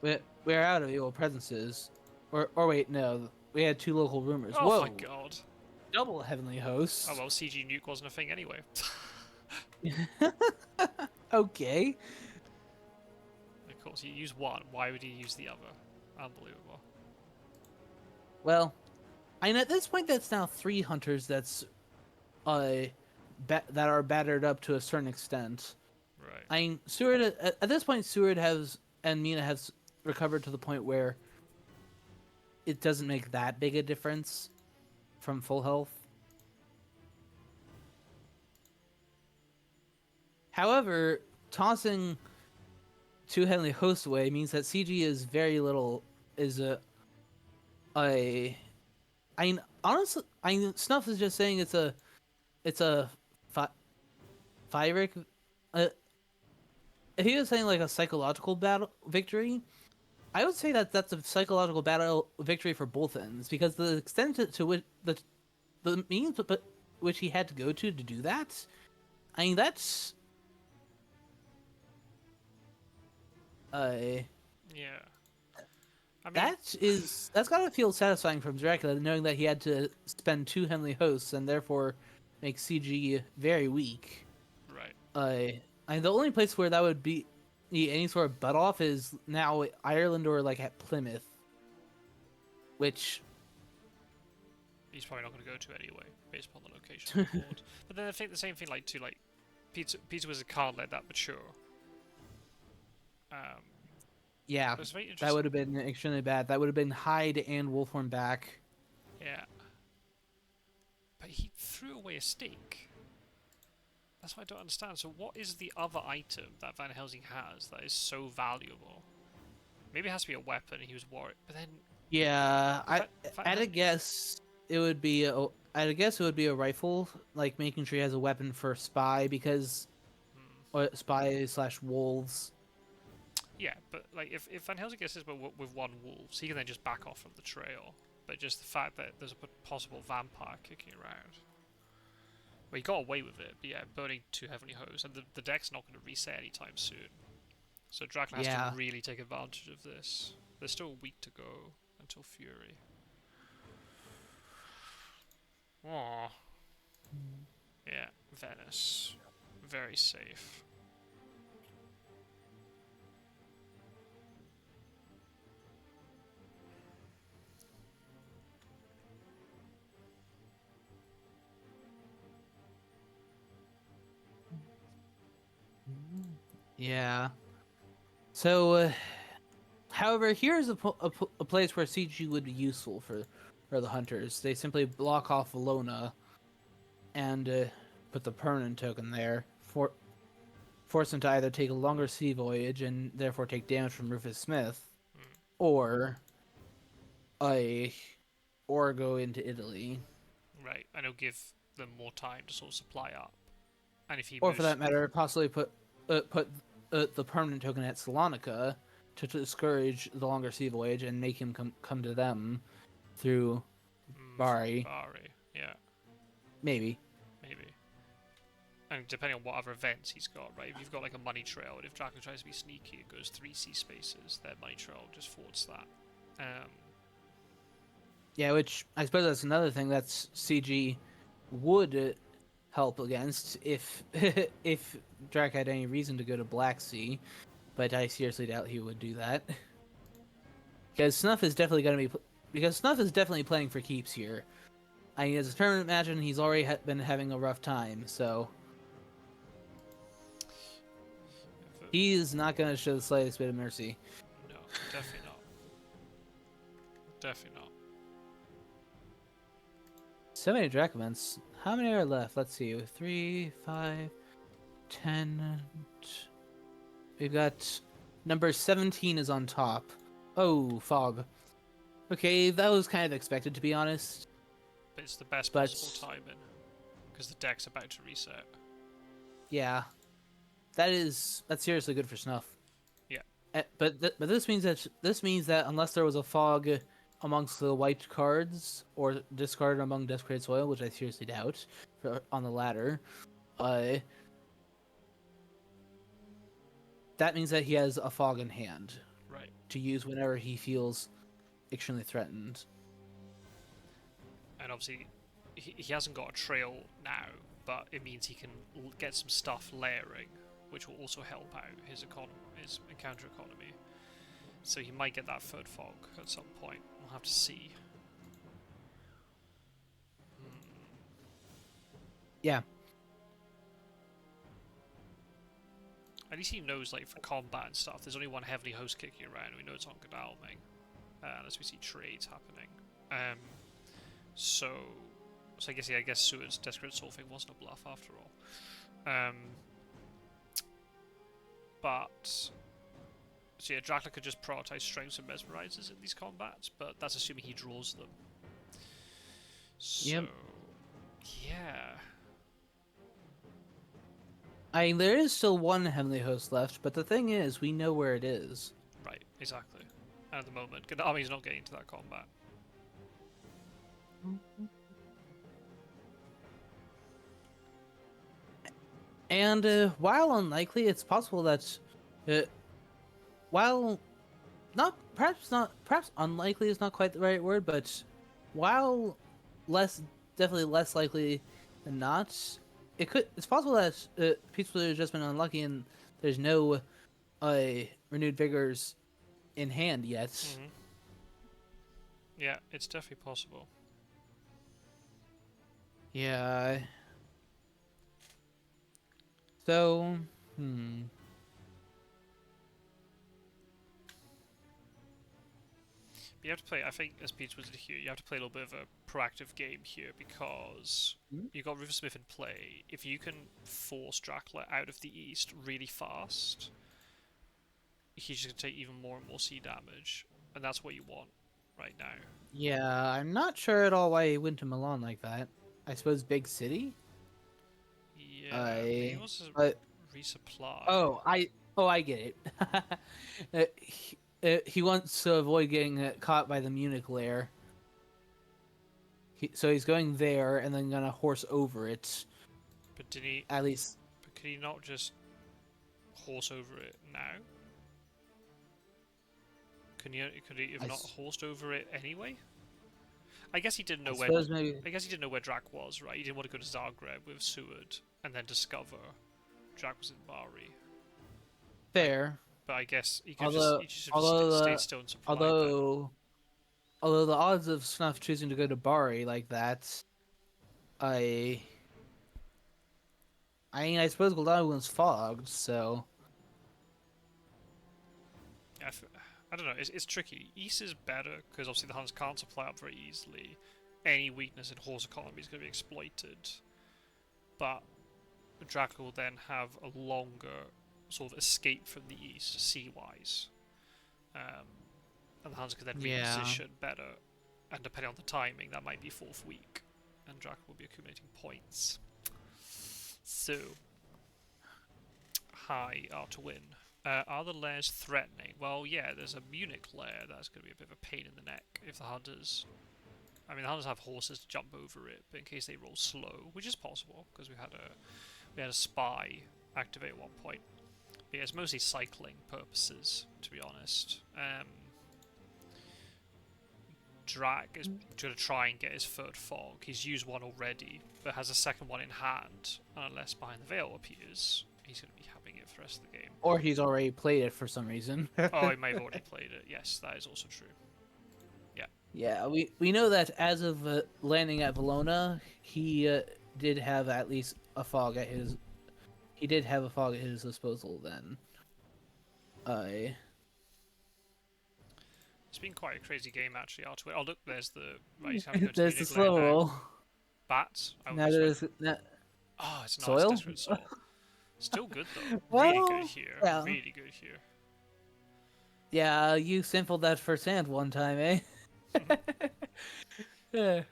anything. we're out of evil presences, or wait, no, we had 2 local rumors. Oh Whoa, my god. double heavenly hosts. Oh well, CG Nuke wasn't a thing anyway. Okay. Of course, you use one, why would you use the other? Unbelievable. Well, I mean, at this point, that's now 3 hunters that are battered up to a certain extent. Right. I mean, Seward at this point, Seward and Mina has recovered to the point where it doesn't make that big a difference from full health. However, tossing 2 heavenly hosts away means that CG is very little. I mean, honestly, Snuff is just saying it's a Fyric. If he was saying like a psychological battle victory, I would say that that's a psychological battle victory for both ends, because the extent to which the means which he had to go to do that, I mean, that's Yeah. I mean, that's gotta feel satisfying from Dracula, knowing that he had to spend 2 heavenly hosts and therefore make CG very weak. right. And the only place where that would be any sort of butt off is now Ireland or like at Plymouth, which He's probably not going to go to anyway, based upon the location of the board. But then I think the same thing, like Pizzawizard can't let that mature. yeah, It's very that interesting. would have been extremely bad. That would have been Hyde and Wolfhorn back. Yeah. But he threw away a stake. That's what I don't understand. So what is the other item that Van Helsing has that is so valuable? Maybe it has to be a weapon. He was worried, but then Yeah, Van I'd guess it would be a rifle, like making sure he has a weapon for spy, because or spy slash wolves. Yeah, but like if Van Helsing gets this with 1 wolves, he can then just back off from the trail. But just the fact that there's a possible vampire kicking around. Well, he got away with it, but yeah, burning 2 heavenly hosts, and the deck's not going to reset anytime soon. So Dracula has Yeah. to really take advantage of this. There's still a week to go until Fury. Aww. Yeah, Venice. Very safe. Yeah. So, however, here's a place where CG would be useful for the hunters. They simply block off Alona and put the permanent token there, force them to either take a longer sea voyage and therefore take damage from Rufus Smith, Mm, or a or go into Italy, right, and it'll give them more time to sort of supply up. And if he or for moves, that matter, possibly put the permanent token at Salonika to discourage the longer sea voyage and make him come to them through through Bari, Bari, yeah, maybe. maybe. And depending on what other events he's got, right? If you've got like a money trail, and if Dracula tries to be sneaky and goes 3 sea spaces, then money trail just forwards that. Um, Yeah, which I suppose that's another thing that CG would help against if if Drac had any reason to go to Black Sea, but I seriously doubt he would do that. Because Snuff is definitely going to be because Snuff is definitely playing for keeps here. I mean, as a tournament imagine he's already been having a rough time, so if he is not going to show the slightest bit of mercy. no, definitely not. Definitely not. So many Drac events. How many are left? Let's see. 3, 5, 10. We've got number 17 is on top. Oh, fog. Okay, that was kind of expected, to be honest. But it's the best But possible timing because the deck's about to reset. yeah, that's seriously good for Snuff. Yeah. But this means that unless there was a fog amongst the white cards or discarded among Desecrated Soil, which I seriously doubt, on the latter, uh, that means that he has a fog in hand Right. to use whenever he feels extremely threatened. And obviously, he hasn't got a trail now, but it means he can get some stuff layering, which will also help out his his encounter economy. So he might get that third fog at some point. We'll have to see. Yeah. At least he knows, like, for combat and stuff, there's only one heavily host kicking around, and we know it's on Godalming. Unless we see trades happening. So I guess Seward's Desperate Soul thing wasn't a bluff after all. But so yeah, Dracula could just prioritize strengths and mesmerizers in these combats, but that's assuming he draws them. So Yep. yeah. I mean, there is still one Heavenly Host left, but the thing is, we know where it is. Right, exactly. And at the moment, Godalming's not getting into that combat. And while unlikely, it's possible that, while perhaps unlikely is not quite the right word, but while definitely less likely than not, it's possible that Pizzawizard has just been unlucky and there's no renewed vigors in hand yet. Mm-hmm. Yeah, it's definitely possible. Yeah. So, But you have to play, I think, as Pizzawizard here, you have to play a little bit of a proactive game here because you've got Rufus Smith in play. If you can force Dracula out of the east really fast, he's just going to take even more and more sea damage, and that's what you want right now. yeah, I'm not sure at all why he went to Milan like that. I suppose big city. Yeah, he wants to But resupply. I get it. He wants to avoid getting caught by the Munich lair. So he's going there and then gonna horse over it. But did he? At least. But could he not just horse over it now? Could he have not horsed over it anyway? I guess he didn't know where. I guess he didn't know where Drac was, right? He didn't want to go to Zagreb with Seward and then discover Drac was in Bari. Fair. But I guess he could just stayed still and supplied although the odds of Snuff choosing to go to Bari like that, I mean, I suppose Gul'dan was fogged, so I don't know. It's tricky. East is better because obviously the Huns can't supply up very easily. Any weakness in horse economy is going to be exploited. But Dracula will then have a longer sort of escape from the east, sea-wise. And the Huns can then Yeah. reposition better. And depending on the timing, that might be fourth week. And Dracula will be accumulating points. So, high are to win. Are the lairs threatening? Well, yeah, there's a Munich lair that's going to be a bit of a pain in the neck if the hunters. I mean, the hunters have horses to jump over it, but in case they roll slow, which is possible because we had a spy activate at one point. But yeah, it's mostly cycling purposes, to be honest. Drac is going to try and get his third fog. He's used one already, but has a second one in hand. And unless Behind the Veil appears, he's going to be having it for the rest of the game. Or he's already played it for some reason. Oh, he may have already played it. Yes, that is also true. Yeah. Yeah, we know that as of landing at Valona, he did have at least a fog at his. He did have a fog at his disposal then. It's been quite a crazy game actually. Oh look, there's the right. He's having to go to There's the Munich slow lair now. roll. Bats. Now there's Oh, it's not. soil. It's desperate soil. Still good though. Well, Really good here. yeah. Really good here. Yeah, you sampled that firsthand one time, eh? Yeah.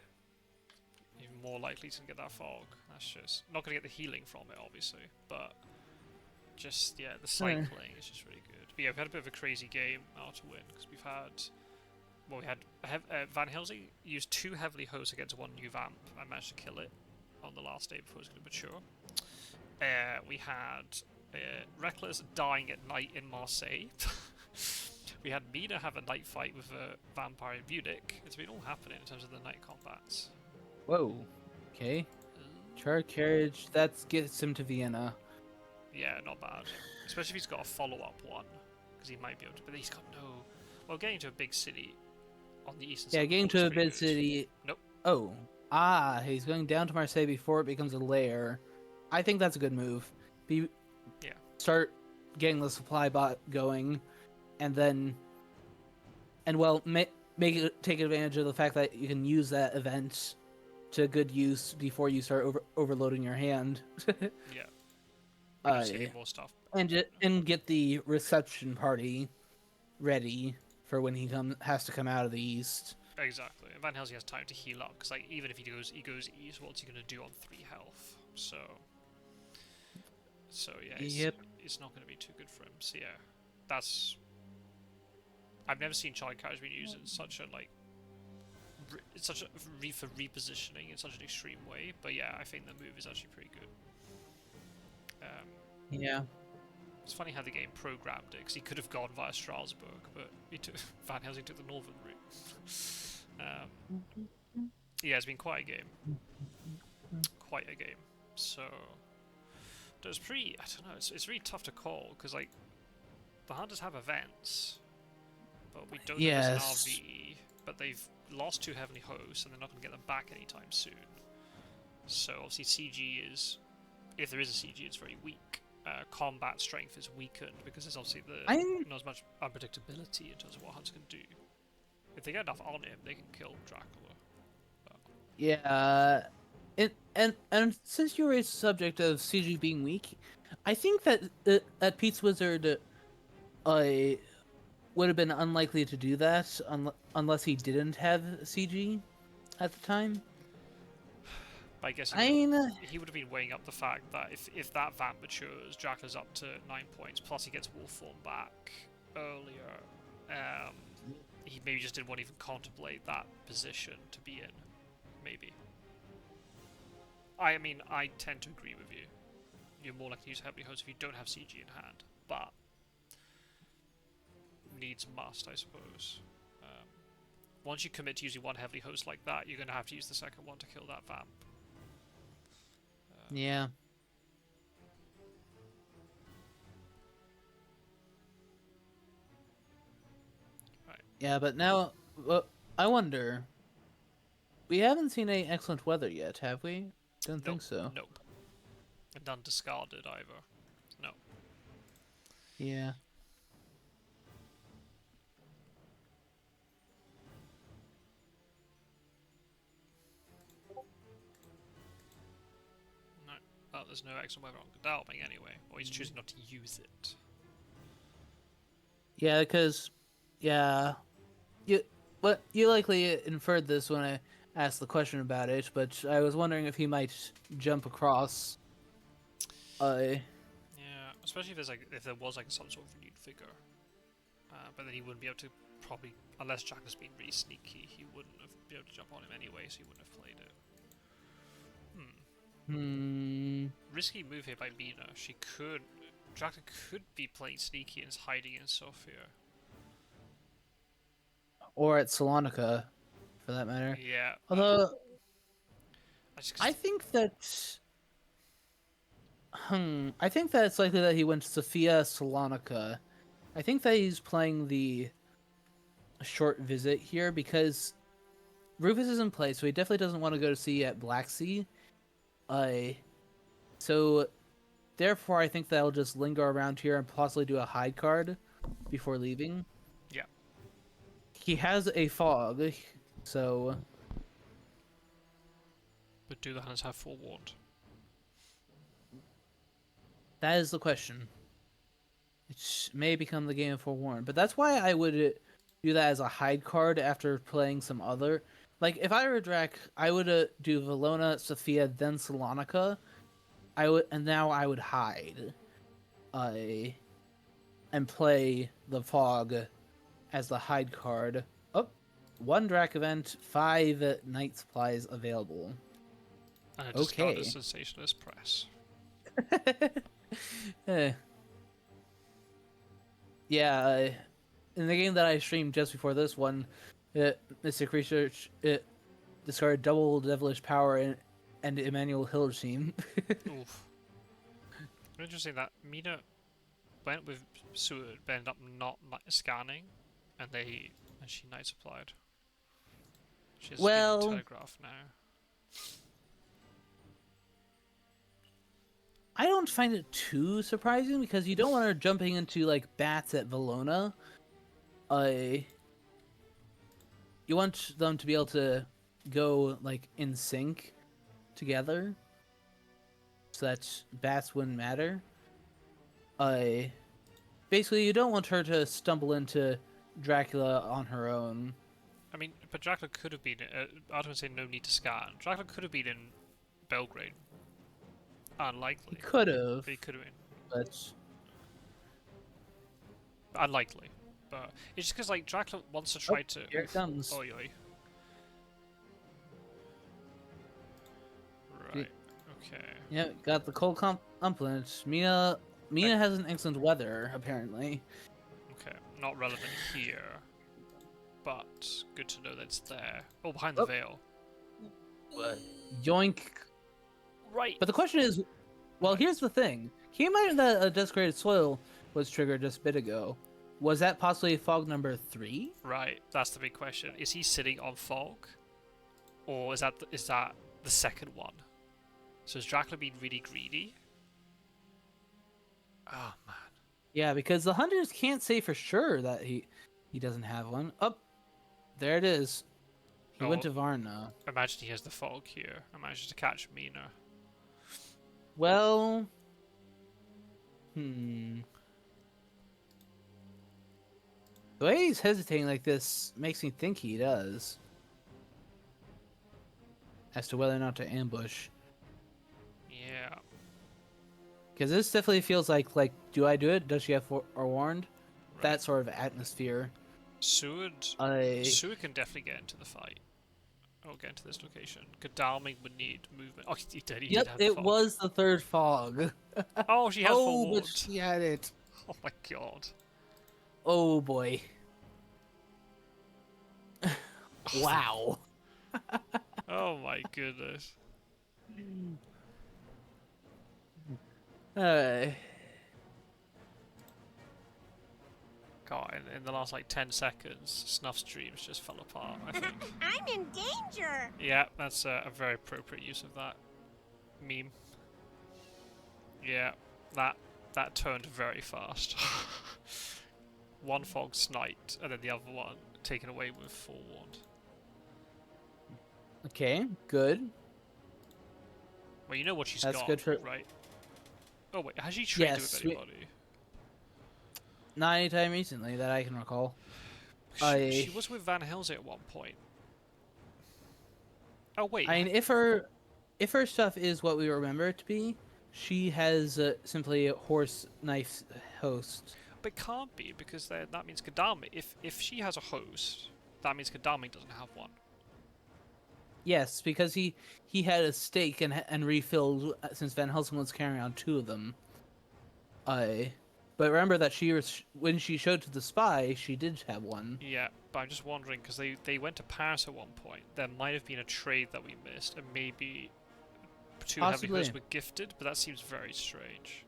Even more likely to get that fog. That's just not going to get the healing from it, obviously, but just yeah, the cycling is just really good. But yeah, we've had a bit of a crazy game now to win because we had Van Helsing used 2 heavily hosts against 1 new vamp. I managed to kill it on the last day before it was going to mature. We had Reckless dying at night in Marseille. We had Mina have a night fight with a vampire in Munich. It's been all happening in terms of the night combats. Whoa. Okay. Char carriage. That gets him to Vienna. Yeah, not bad. Especially if he's got a follow-up one, because he might be able to. But he's got no. Well, getting to a big city on the eastern side. Yeah, getting is to a pretty big good. city. Nope. Oh. He's going down to Marseille before it becomes a lair. I think that's a good move. Yeah. Start getting the supply bot going, and then, take advantage of the fact that you can use that event to good use before you start overloading your hand. Yeah. Just getting more stuff. And get the reception party ready for when he has to come out of the east. Exactly. Van Helsing has time to heal up because, like, even if he goes east, what's he gonna do on 3 health? So yeah, it's not gonna be too good for him. So yeah, that's. I've never seen child carriage being used in such a for repositioning in such an extreme way. But yeah, I think the move is actually pretty good. Yeah. It's funny how the game programmed it because he could have gone via Strasbourg, but Van Helsing took the northern route. Yeah, it's been quite a game. Quite a game. So it's pretty. I don't know. It's really tough to call because like the hunters have events, but we don't know there's an RVE. But they've lost 2 heavenly hosts, and they're not going to get them back anytime soon. So obviously CG is, if there is a CG, it's very weak. Combat strength is weakened because there's obviously not as much unpredictability in terms of what hunts can do. If they get enough on him, they can kill Dracula. Yeah, and since you raised the subject of CG being weak, I think that Pizzawizard would have been unlikely to do that unless he didn't have CG at the time. I guess he would have been weighing up the fact that if that vamp matures, Dracula's up to 9 points, plus he gets wolf form back earlier. He maybe just didn't want to even contemplate that position to be in. Maybe. I mean, I tend to agree with you. You're more likely to use heavily host if you don't have CG in hand, but needs must, I suppose. Once you commit to using one heavily host like that, you're going to have to use the second one to kill that vamp. Yeah. Right. Yeah, but now, I wonder. We haven't seen any excellent weather yet, have we? Don't think so. Nope. And none discarded either. No. Yeah. there's no extra weather on Godalming anyway, or he's choosing not to use it. Yeah, because you likely inferred this when I asked the question about it, but I was wondering if he might jump across. Yeah, especially if there was like some sort of renewed vigor, but then he wouldn't be able to probably, unless Jack has been really sneaky, he wouldn't have been able to jump on him anyway, so he wouldn't have played it. Risky move here by Mina. Dracula could be playing sneaky and hiding in Sophia. Or at Salonika, for that matter. Yeah. Although I think that I think that it's likely that he went to Sophia Salonika. I think that he's playing the short visit here because Rufus is in place, so he definitely doesn't want to go to sea at Black Sea. So therefore, I think that I'll just linger around here and possibly do a hide card before leaving. Yeah. He has a fog, so. But do the Hunters have forewarned? That is the question. It may become the game of forewarned, but that's why I would do that as a hide card after playing some other. Like if I were Drac, I would do Valona, Sophia, then Salonika. Now I would hide, and play the fog as the hide card. Oh, 1 Drac event, 5 night supplies available. And it just got a sensationalist press. Yeah, in the game that I streamed just before this one, Mystic Research discarded double devilish power and Emmanuel Hillerstein. Oof. Interesting that Mina went with Seward, but ended up not scanning, and she night supplied. She has a telegraph now. I don't find it too surprising because you don't want her jumping into like bats at Valona. You want them to be able to go like in sync together, so that bats wouldn't matter. Basically, you don't want her to stumble into Dracula on her own. I mean, but Dracula could have been. I don't say no need to scan. Dracula could have been in Belgrade. Unlikely. He could have. But he could have been. But unlikely. But it's just because like Dracula wants to try to. Here it comes. Oi oi. Right. Okay. Yeah, got the cold compliment. Mina has an excellent weather, apparently. Okay, not relevant here, but good to know that it's there. Oh, behind the veil. What? Yoink. Right. But the question is, well, here's the thing. Keep in mind that a desecrated soil was triggered just a bit ago. Was that possibly fog number 3? Right. That's the big question. Is he sitting on fog, or is that the second one? So has Dracula been really greedy? Oh man. Yeah, because the hunters can't say for sure that he doesn't have one. Oh, there it is. He went to Varna. Imagine he has the fog here. I managed to catch Mina. Well, the way he's hesitating like this makes me think he does. As to whether or not to ambush. Yeah. Because this definitely feels like, do I do it? Does she have forewarned? Right. That sort of atmosphere. Seward can definitely get into the fight. Or get into this location. Godalming would need movement. Oh, he did. Yep, it was the third fog. Oh, she has forewarned. But she had it. Oh my god. Oh boy. Wow. Oh my goodness. God, in the last like 10 seconds, Snuff's dreams just fell apart, I think. I'm in danger! Yeah, that's a very appropriate use of that meme. Yeah, that turned very fast. One fog sniped, and then the other one taken away with forewarned. Okay, good. Well, you know what she's That's got, good for right? Oh wait, has she traded yes. with anybody? Not anytime recently that I can recall. She was with Van Helsing at one point. Oh wait, I mean, if her stuff is what we remember it to be, she has simply a horse knife host. but it can't be because that means Kadami. If she has a host, that means Kadami doesn't have one. Yes, because he had a stake and refilled since Van Helsing was carrying on two of them. But remember that when she showed to the spy, she did have one. Yeah, but I'm just wondering because they went to Paris at one point. There might have been a trade that we missed, and maybe two heavy Possibly. hosts were gifted, but that seems very strange.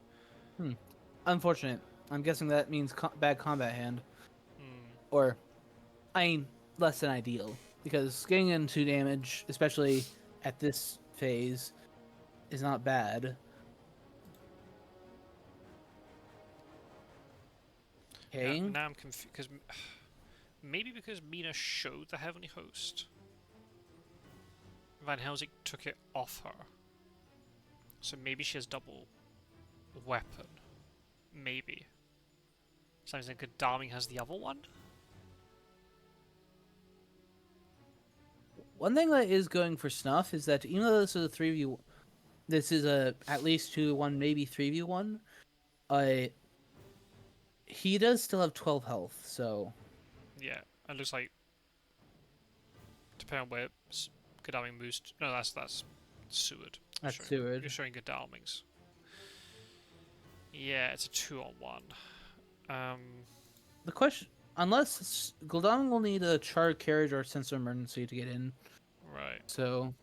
Unfortunate. I'm guessing that means bad combat hand, Hmm. or I mean less than ideal, because getting into damage, especially at this phase, is not bad. Okay. Now I'm confused because maybe because Mina showed the heavenly host, Van Helsing took it off her. So maybe she has double weapon. Maybe. Sounds like Gadami has the other one? One thing that is going for Snuff is that even though this is a 3v, this is a at least 2v1, maybe 3v1. He does still have 12 health, so Yeah, it looks like depending on where Gadami moves. No, that's Seward. that's Seward. You're showing Gadaming's. Yeah, it's a 2-on-1. The question, unless Gul'dan will need a charred carriage or sense of emergency to get in, Right. so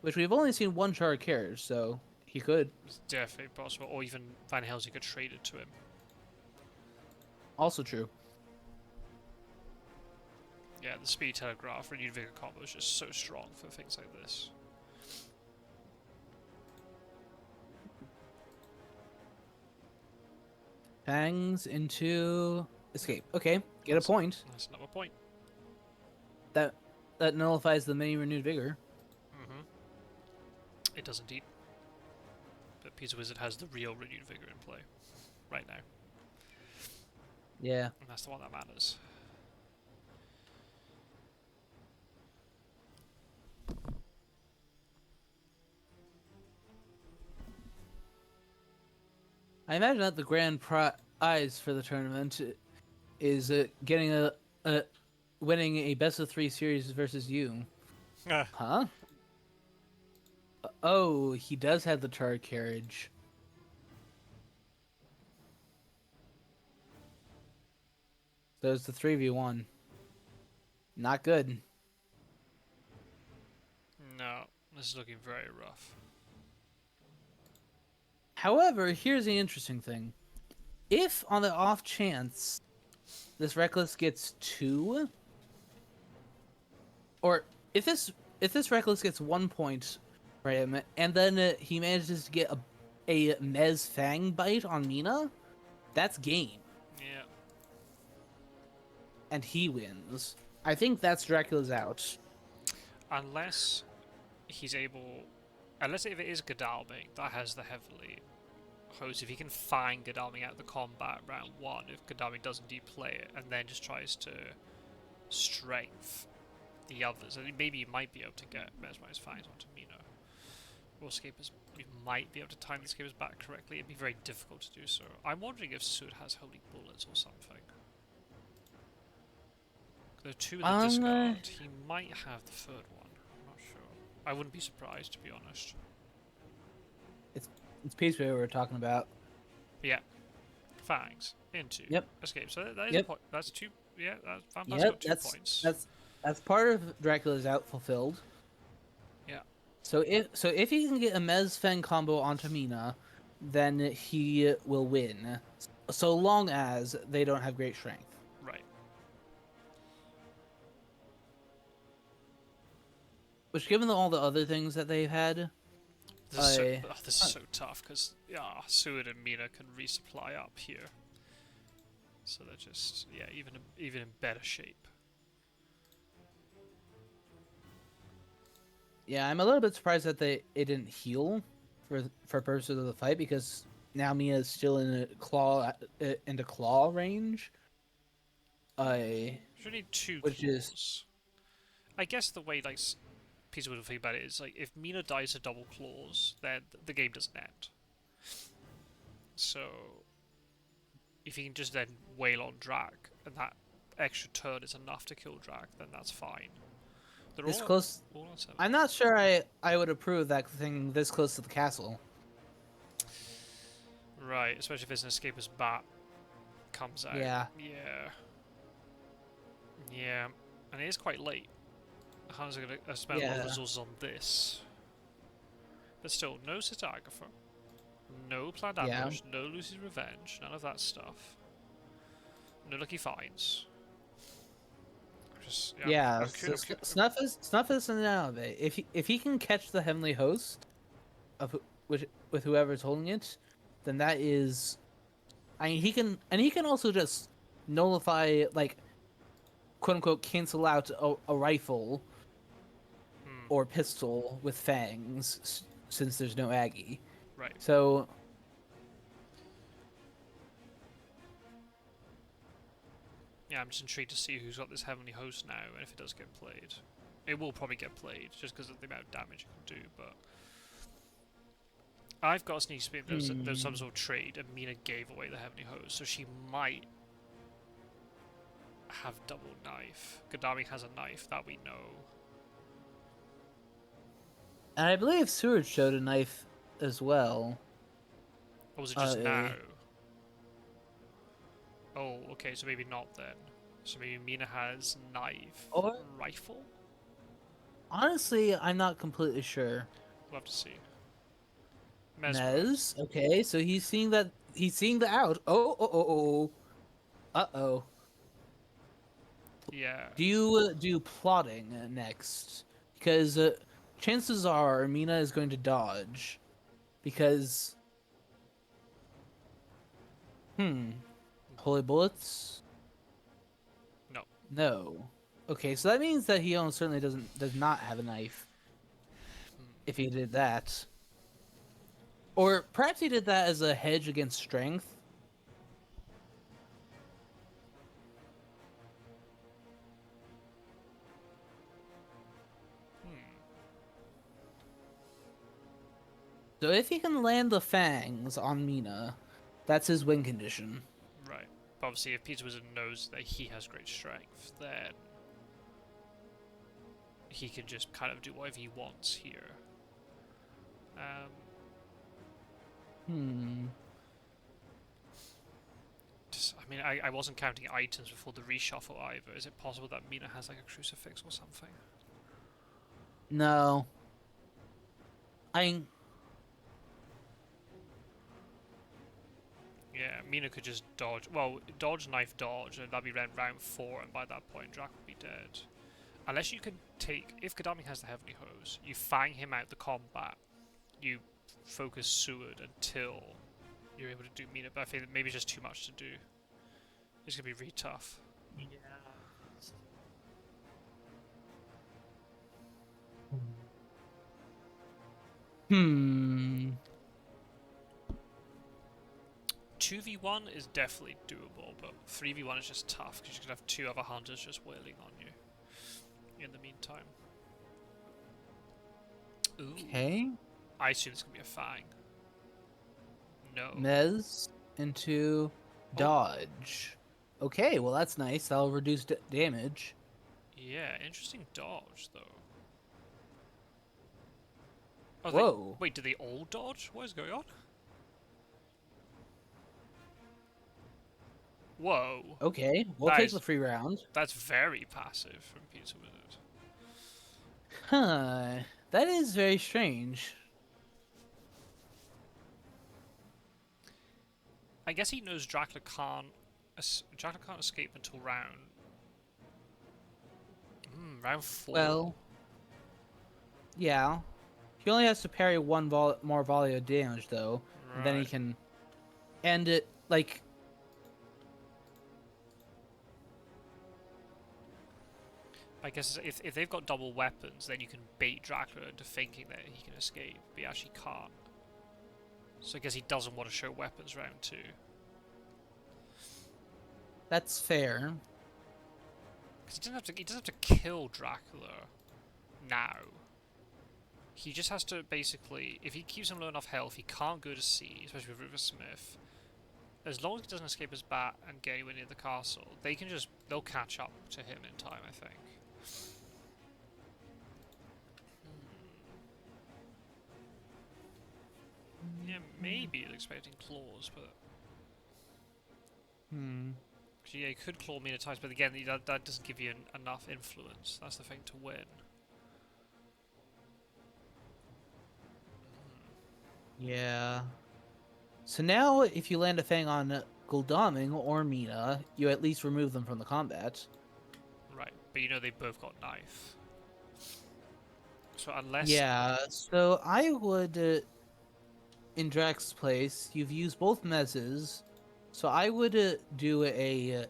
which we've only seen one charred carriage, so he could. It's definitely possible, or even Van Helsing could trade it to him. Also true. Yeah, the speed telegraph renewed vigor combo is just so strong for things like this. Fangs into escape. Okay, get a point. That's another point. That nullifies the mini renewed vigor. Mm-hmm. It does indeed. But Pizzawizard has the real renewed vigor in play right now, Yeah. and that's the one that matters. I imagine that the grand prize for the tournament is getting a winning a best of 3 series versus you. Huh? Oh, he does have the charred carriage. So it's the 3v1. Not good. No, this is looking very rough. However, here's the interesting thing. If on the off chance this Reckless gets 2, or if this Reckless gets 1 point for him, and then he manages to get a Mez Fang bite on Mina, that's game, Yeah. and he wins. I think that's Dracula's out. Unless he's able... Unless if it is Godalming that has the heavily host, if he can find Godalming out of the combat round 1, if Godalming does indeed play it, and then just tries to strength the others, and maybe he might be able to get Mesmerized Fangs onto Mina. Or Escapers, we might be able to time the Escapers back correctly. It'd be very difficult to do so. I'm wondering if Sud has Holy Bullets or something. There are 2 in the discard. He might have the 3rd one. I'm not sure. I wouldn't be surprised, to be honest. It's Peace Wave we're talking about. Yeah. Fangs. Into. Yep. Escape. So that is Yep. a point. That's 2. Yeah, Vampire's Yep, got 2 that's points. that's part of Dracula's out fulfilled. Yeah. So if he can get a Mez Fang combo onto Mina, then he will win. So long as they don't have great strength. Right. Which, given all the other things that they've had, This is so tough because Seward and Mina can resupply up here. So they're just even in better shape. yeah, I'm a little bit surprised that it didn't heal. for purposes of the fight because now Mina is still in a claw range. You need two Which is claws. I guess the way like Pizza would think about it is like if Mina dies to double claws, then the game doesn't end. So if you can just then wail on Drac and that extra turn is enough to kill Drac, then that's fine. They're this all close. all on 7. I'm not sure I would approve that thing this close to the castle. Right, especially if there's an escapist bat comes out. Yeah. Yeah. Yeah. And it is quite late. How's it gonna spend a lot of Yeah. resources on this? But still, no Citographer, no planned Yeah. ambush, no Lucy's Revenge, none of that stuff. No lucky finds. Just, Yeah. I'm So cu- Snuff is in and out of it. If he can catch the heavenly host with whoever's holding it, then that is. I mean, he can also just nullify, like, quote unquote, cancel out a rifle or pistol with fangs, since there's no Aggie. Right. So Yeah, I'm just intrigued to see who's got this Heavenly Host now, and if it does get played. It will probably get played, just because of the amount of damage it can do, but... I've got a sneak suspicion there's some sort of trade, and Mina gave away the Heavenly Host, so she might have double knife. Gadami has a knife, that we know. and I believe Seward showed a knife as well. Or was it just now? Oh, okay, so maybe not then. So maybe Mina has knife. Or Rifle? honestly, I'm not completely sure. We'll have to see. Mez, okay, so he's seeing the out. Oh. Uh-oh. Yeah. Do you do plotting next? Because chances are Mina is going to dodge. Because holy bullets? No. No. Okay, so that means that he almost certainly does not have a knife. If he did that. Or perhaps he did that as a hedge against strength. So if he can land the fangs on Mina, that's his win condition. Right. But obviously, if Pizzawizard knows that he has great strength, then he can just kind of do whatever he wants here. I mean, I wasn't counting items before the reshuffle either. Is it possible that Mina has like a crucifix or something? No. Yeah, Mina could just dodge. Well, dodge, knife, dodge, and that'd be round 4, and by that point, Drac would be dead. Unless you can take. If Gadami has the Heavenly Hose, you fang him out the combat, you focus Seward until you're able to do Mina, but I think maybe it's just too much to do. It's gonna be really tough. Yeah. 2v1 is definitely doable, but 3v1 is just tough because you could have 2 other hunters just wailing on you in the meantime. Ooh. Okay. I assume it's gonna be a fang. No. Mez into dodge. Okay, well that's nice. That'll reduce damage. Yeah, interesting dodge though. Oh, Whoa. Wait, do they all dodge? What is going on? Whoa. Okay, we'll take the free round. That's very passive from Pizzawizard. Huh. That is very strange. I guess he knows Dracula can't escape until round round 4. Well, yeah. He only has to parry one more volley of damage though, and then he can end it like. I guess if they've got double weapons, then you can bait Dracula into thinking that he can escape, but he actually can't. So I guess he doesn't want to show weapons round 2. That's fair. Because he doesn't have to kill Dracula now. He just has to basically, if he keeps him low enough health, he can't go to sea, especially with River Smith. As long as he doesn't escape his bat and get anywhere near the castle, they'll catch up to him in time, I think. Yeah, maybe he's expecting claws, but... Yeah, he could claw Mina times, but again, that doesn't give you enough influence. That's the thing to win. Yeah. So now, if you land a Fang on Gul'daming or Mina, you at least remove them from the combat. Right, but you know they both got knife. So unless... Yeah, so I would, in Drax's place, you've used both mezzes, so I would do a,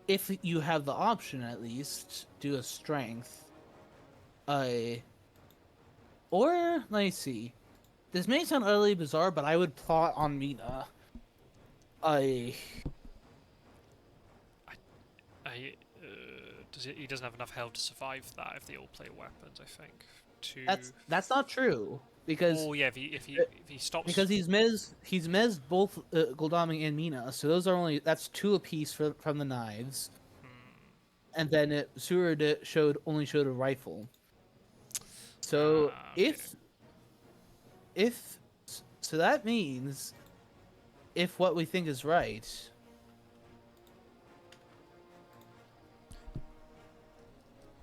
if you have the option at least, do a strength. Or, let me see. This may sound utterly bizarre, but I would plot on Mina. he doesn't have enough health to survive that if they all play weapons, I think. That's not true, because... Oh yeah, if he stops... Because he's mezzed both Gul'daming and Mina, so that's 2 apiece from the knives. And then Seward only showed a rifle. So okay. so that means, if what we think is right,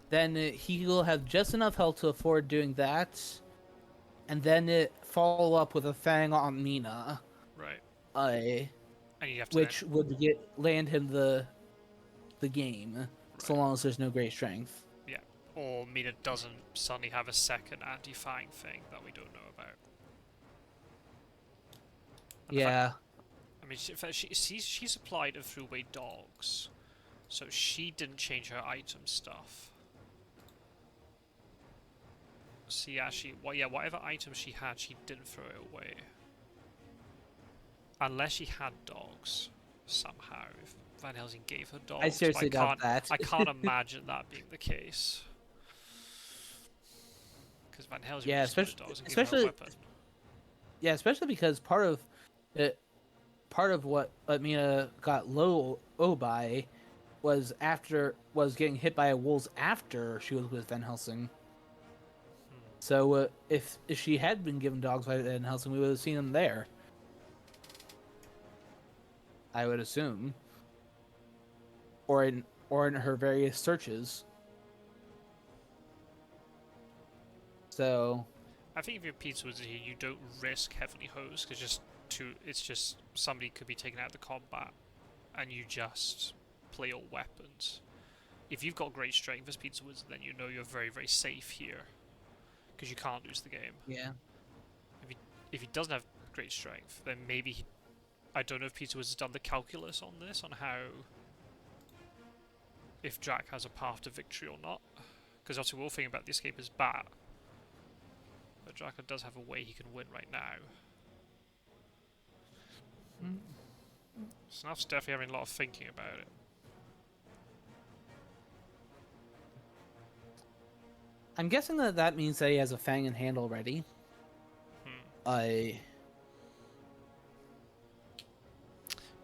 then he will have just enough health to afford doing that, and then follow up with a Fang on Mina. Right. And you have to which would land him the game, right. So long as there's no great strength. Yeah. Or Mina doesn't suddenly have a second anti-Fang thing that we don't know about. And yeah. I mean, she supplied a through-away dogs, so she didn't change her item stuff. So yeah, whatever item she had, she didn't throw it away. Unless she had dogs, somehow. If Van Helsing gave her dogs. I seriously doubt that. I can't imagine that being the case. Because Van Helsing Yeah, would just give her dogs and give her a weapon. Yeah, especially because part of what Mina got low by was getting hit by a wolves after she was with Van Helsing. So if she had been given dogs by Van Helsing, we would have seen them there. I would assume, or in her various searches. So, I think if you're Pizzawizard here, you don't risk Heavenly Host because it's just somebody could be taken out of the combat, and you just play all weapons. If you've got great strength as Pizzawizard, then you know you're very, very safe here because you can't lose the game. yeah. If he doesn't have great strength, then maybe I don't know if Pizzawizard's done the calculus on this, on how if Drac has a path to victory or not. Because obviously we're all thinking about the escape as bat. But Dracula does have a way he can win right now. Snuff's definitely having a lot of thinking about it. I'm guessing that means that he has a Fang in hand already. It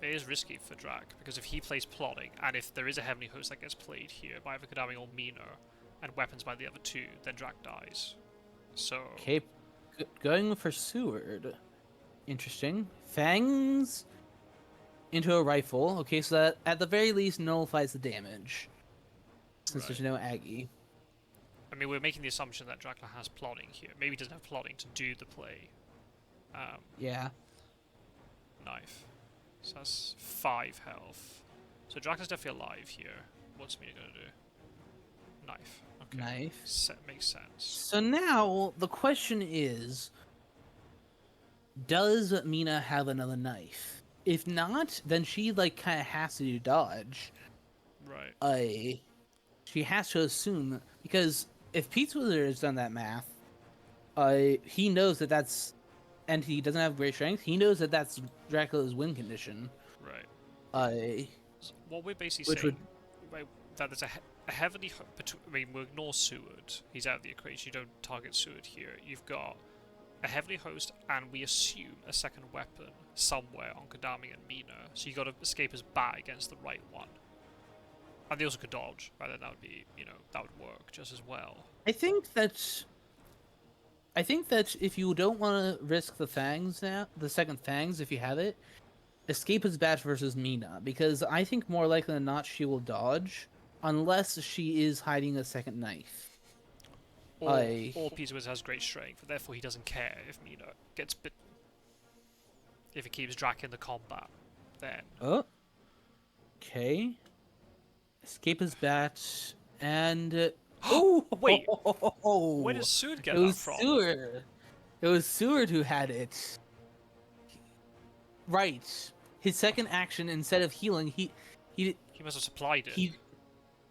is risky for Drac, because if he plays plotting, and if there is a Heavenly Host that gets played here by either Gul'daming or Mina, and weapons by the other two, then Drac dies. So... Okay, going for Seward. Interesting. Fangs into a rifle. Okay, so that at the very least nullifies the damage. Since there's no Aggie. I mean, we're making the assumption that Dracula has plotting here. Maybe he doesn't have plotting to do the play. Yeah. Knife. So that's 5 health. So Dracula's definitely alive here. What's Mina gonna do? Knife. Okay. Knife. Makes sense. So now, the question is... Does Mina have another knife? If not, then she, kind of has to do dodge. Right. She has to assume... Because if Pizzawizard has done that math, he knows that and he doesn't have great strength, he knows that that's Dracula's win condition. Right. Uh, So what we're basically which saying, would right, that there's a heavily. I mean, we'll ignore Seward. He's out of the equation. You don't target Seward here. You've got a heavily host, and we assume a second weapon somewhere on Kodami and Mina. So you got to escape as bat against the right one. And they also could dodge, right? Then that would be, that would work just as well. I think that if you don't want to risk the fangs now, the second fangs, if you have it, escape is bad versus Mina, because I think more likely than not she will dodge unless she is hiding a second knife. Or Pizzawizard has great strength, and therefore he doesn't care if Mina gets bitten. If he keeps Drac in the combat, then. Oh. Okay. Escape is bat, and oh wait, oh, where does Seward get it that was from? Seward. It was Seward who had it. Right. His second action, instead of healing, he must have supplied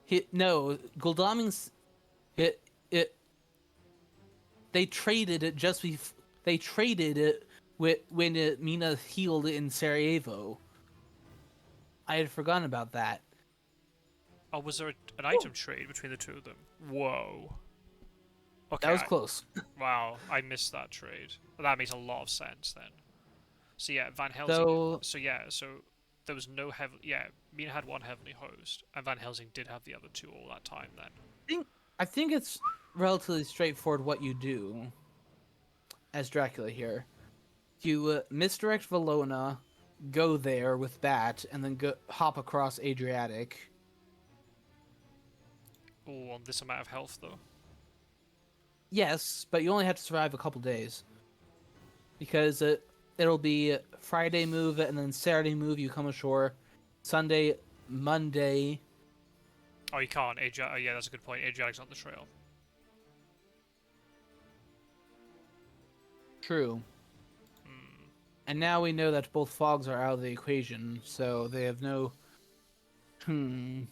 it. No, Goldaming's it. They traded it just they traded it when Mina healed in Sarajevo. I had forgotten about that. Oh, was there an item trade between the two of them? Whoa. Okay. That was close. Wow, I missed that trade. That makes a lot of sense then. So yeah, Van Helsing. So there was no heavy. Yeah, Mina had one heavenly host, and Van Helsing did have the other two all that time then. I think it's relatively straightforward what you do as Dracula here. You misdirect Valona, go there with Bat, and then hop across Adriatic. Oh, on this amount of health though. Yes, but you only have to survive a couple days. Because it'll be Friday move, and then Saturday move, you come ashore. Sunday, Monday. Oh, you can't. Yeah, that's a good point. Adriatic's on the trail. True. And now we know that both fogs are out of the equation, so they have no... Right.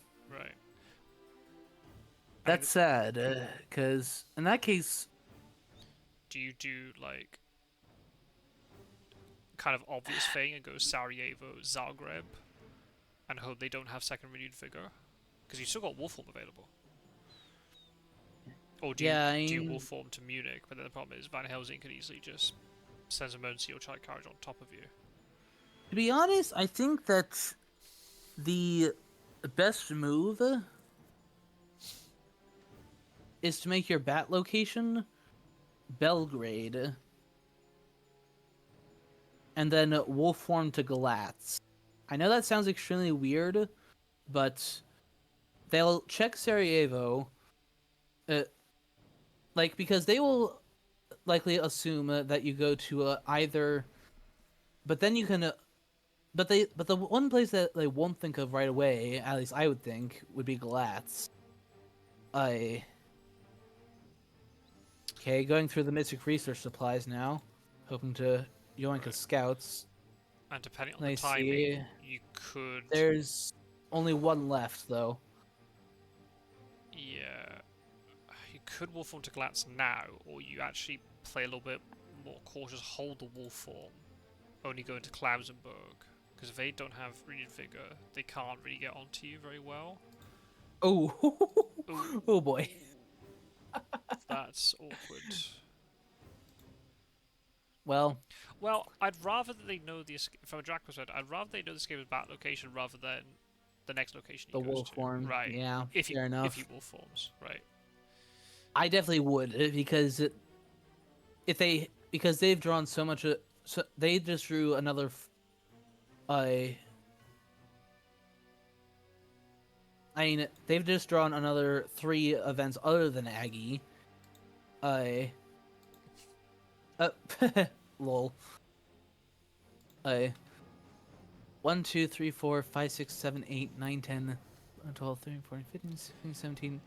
That's sad, because in that case... Do you do, like, kind of obvious thing and go Sarajevo, Zagreb, and hope they don't have second renewed vigor? Because you still got Wolfform available. Or do you Wolfform to Munich, but then the problem is Van Helsing could easily just send emergency or child carriage on top of you. To be honest, I think that the best move is to make your bat location Belgrade, and then Wolfform to Galatz. I know that sounds extremely weird, but they'll check Sarajevo, because they will likely assume that you go to either, but then you can, but the one place that they won't think of right away, at least I would think, would be Galatz. Okay, going through the Mystic Research supplies now, hoping to yoink as scouts. And depending on the timing, you could... There's only one left, though. Yeah. You could Wolfform to Glatz now, or you actually play a little bit more cautious, hold the Wolfform, only go into Klausenberg. Because if they don't have renewed vigor, they can't really get onto you very well. Oh, oh boy. That's awkward. Well, I'd rather that they know the escape. From a Drac perspective, I'd rather they know the escape is bat location rather than the next location he goes to. Wolfform. Right. Yeah, fair enough. If enough. he Wolfforms, right. I definitely would, because because they've drawn so much. So they just drew another. I mean, they've just drawn another 3 events other than Aggie. Lol. 1, 2, 3, 4, 5, 6, 7, 8, 9, 10, 12, 13, 14, 15, 16, 17.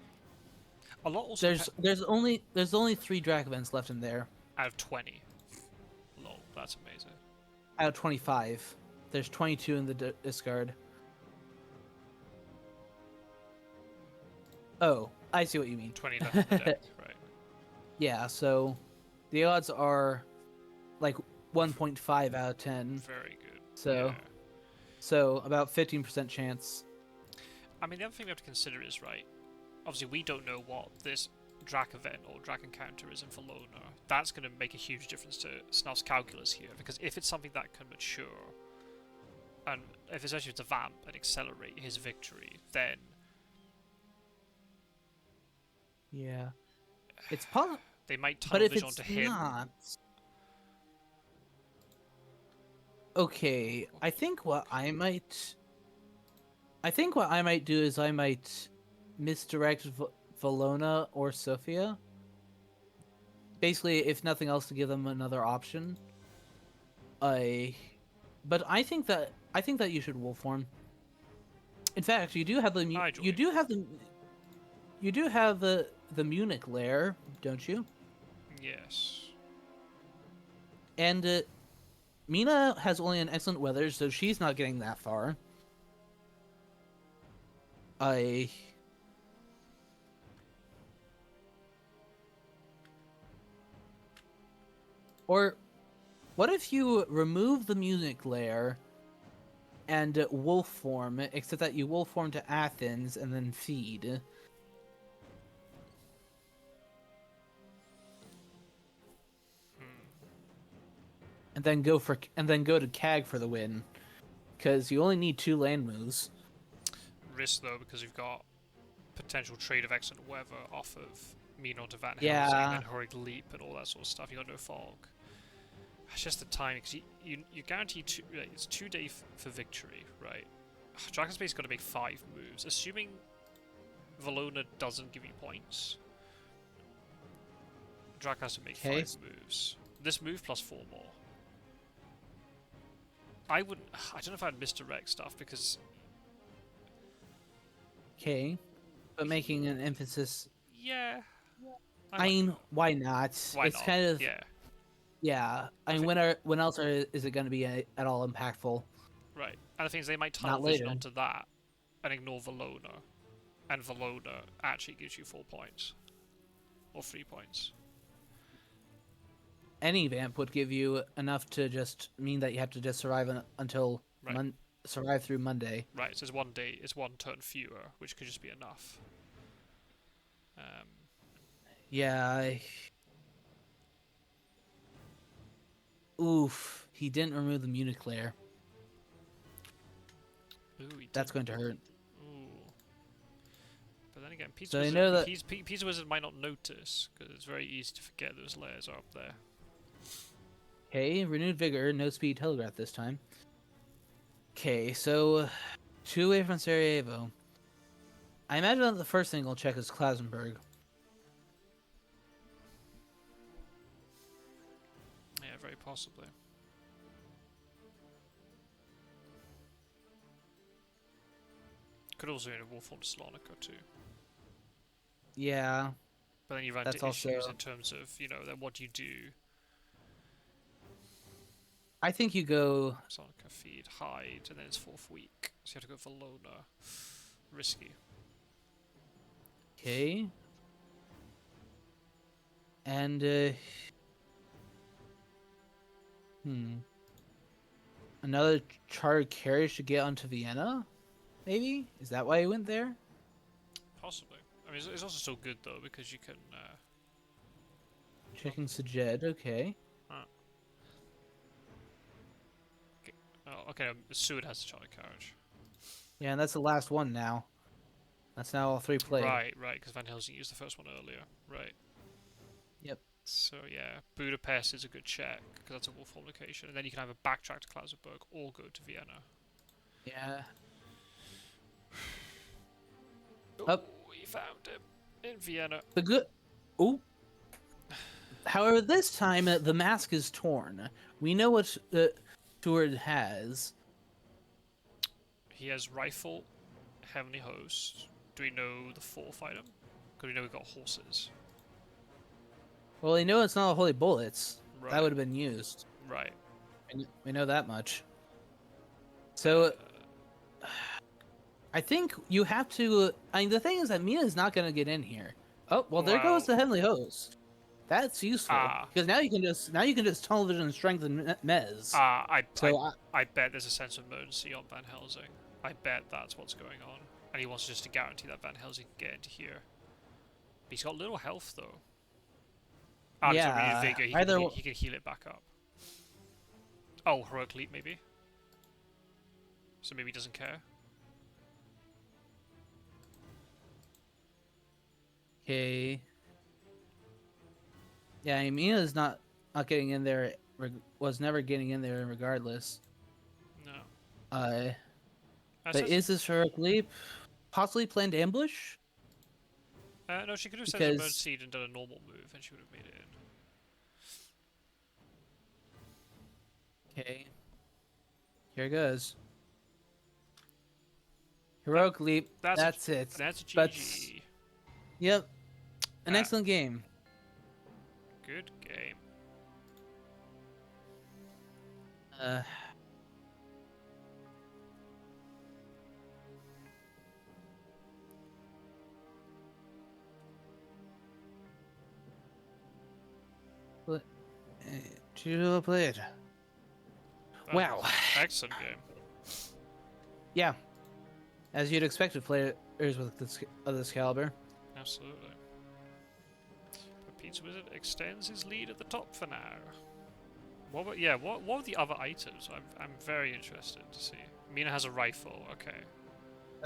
A lot also There's only 3 Drac events left in there. Out of 20. Lol, that's amazing. Out of 25. There's 22 in the discard. Oh, I see what you mean. 20 left in the deck, right. Yeah, so the odds are, like, 1.5 out of 10. Very good. So, Yeah. so about 15% chance. I mean, the other thing we have to consider is, right, obviously we don't know what this Drac event or Drac encounter is in Valona. That's going to make a huge difference to Snuff's calculus here, because if it's something that can mature, and if especially if it's a vamp and accelerate his victory, then Yeah, it's possible. they might But tunnel if vision it's onto him. not, okay, I think what I might do is I might misdirect Valona or Sophia. Basically, if nothing else, to give them another option. But I think that you should wolf form. In fact, you do have the the Munich lair, don't you? Yes. And Mina has only an excellent weather, so she's not getting that far. Or what if you remove the Munich lair and wolf form, except that you wolf form to Athens and then feed? And then go to CAG for the win, because you only need 2 land moves. Risk though, because you've got potential trade of excellent weather off of Mina onto Van Yeah. Helsing, and then Horrid Leap and all that sort of stuff. You got no fog. It's just the time, because you guarantee it's 2 days for victory, right? Dragon's Space got to make 5 moves, assuming Valona doesn't give you points. Drac has to make 5 moves. This move plus 4 more. I don't know if I'd misdirect stuff, because Okay, but making an emphasis. yeah, I mean, why not? why It's not? kind of Yeah, I mean, when else is it going to be at all impactful? right. And the thing is, they might tunnel Not vision later. onto that and ignore Valona, and Valona actually gives you 4 points or 3 points. Any vamp would give you enough to just mean that you have to just survive until Right. survive through Monday. Right, so it's 1 day, it's 1 turn fewer, which could just be enough. Yeah. Oof, he didn't remove the Munich lair. Ooh, That's going to hurt. Ooh. But then again, So I know that- Pizzawizard might not notice, because it's very easy to forget those layers are up there. Okay, renewed vigor, no speed telegraph this time. Okay, so 2 away from Sarajevo. I imagine that the first thing I'll check is Klausenberg. Yeah, very possibly. Could also be a wolf form to Salonika too. Yeah, But then you run That's into issues also- in terms of, then what do you do? I think you go. Salonika feed, hide, and then it's 4th week. So you have to go for Lona. Risky. Okay. And another chartered carriage to get onto Vienna? Maybe? Is that why he went there? Possibly. I mean, it's also still good though, because you can. Checking Sajed, okay. Oh, okay. Seward has a charter carriage. Yeah, and that's the last one now. That's now all 3 played. Right, because Van Helsing used the first one earlier. Right. Yep. So yeah, Budapest is a good check, because that's a wolf form location, and then you can either backtrack to Klausenberg or go to Vienna. Yeah. Oh, we found him in Vienna. The good. Ooh. However, this time the mask is torn. We know what Steward has. He has rifle, heavenly host. Do we know the 4th item? Because we know we've got horses. Well, we know it's not a holy bullets. Right. That would have been used. Right. We know that much. So, I think you have to. I mean, the thing is that Mina is not going to get in here. Oh, well, there Wow. goes the heavenly host. That's useful Ah. because now you can just tunnel vision and strengthen Mez. I So I bet there's a sense of emergency on Van Helsing. I bet that's what's going on, and he wants just to guarantee that Van Helsing can get into here. But he's got little health though. Ah, he's got renewed yeah, vigor. either He can heal it back up. Oh, heroic leap maybe. So maybe he doesn't care. okay. Yeah, I mean, Mina's not getting in there. Was never getting in there regardless. No. But is this heroic leap possibly planned ambush? No, she could have said Because emergency and done a normal move, and she would have made it in. okay, here goes. Heroic leap. That's it. That's a But GG. yep, an excellent game. Good game. To play it. Wow. Excellent game. Yeah, as you'd expect of players with this caliber. Absolutely. But Pizzawizard extends his lead at the top for now. What were the other items? I'm very interested to see. Mina has a rifle, okay.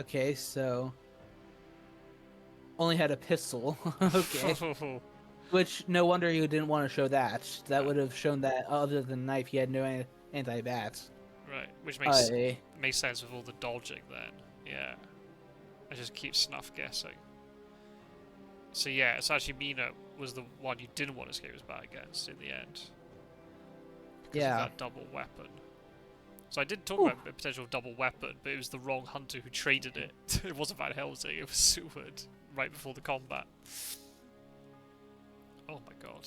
Okay, so only had a pistol. Okay. Which, no wonder you didn't want to show that. That would have shown that, other than knife, he had no anti-bats. Right, which makes sense with all the dodging then. Yeah. I just keep snuff guessing. So yeah, it's actually Mina was the one you didn't want to escape as bad against in the end. Because of that double weapon. So I did talk about the potential double weapon, but it was the wrong hunter who traded it. It wasn't Van Helsing, it was Seward, right before the combat. Oh my god.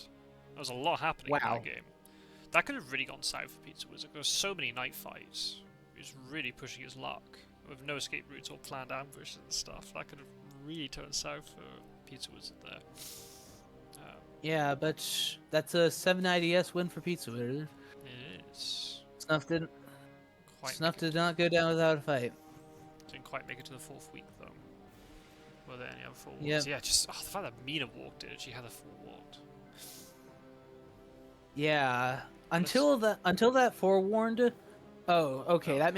There was a lot happening in that game. That could have really gone south for Pizzawizard. There were so many night fights. He was really pushing his luck. With no escape routes or planned ambushes and stuff. That could have really turned south for Pizzawizard there. Yeah, but that's a 790S win for Pizzawizard. It is. Snuff did not go down without a fight. Didn't quite make it to the 4th week though. Were there any other forewarns? Yep. Yeah, just the fact that Mina walked in, she had a forewarned. Yeah, until that forewarned. Oh, okay, that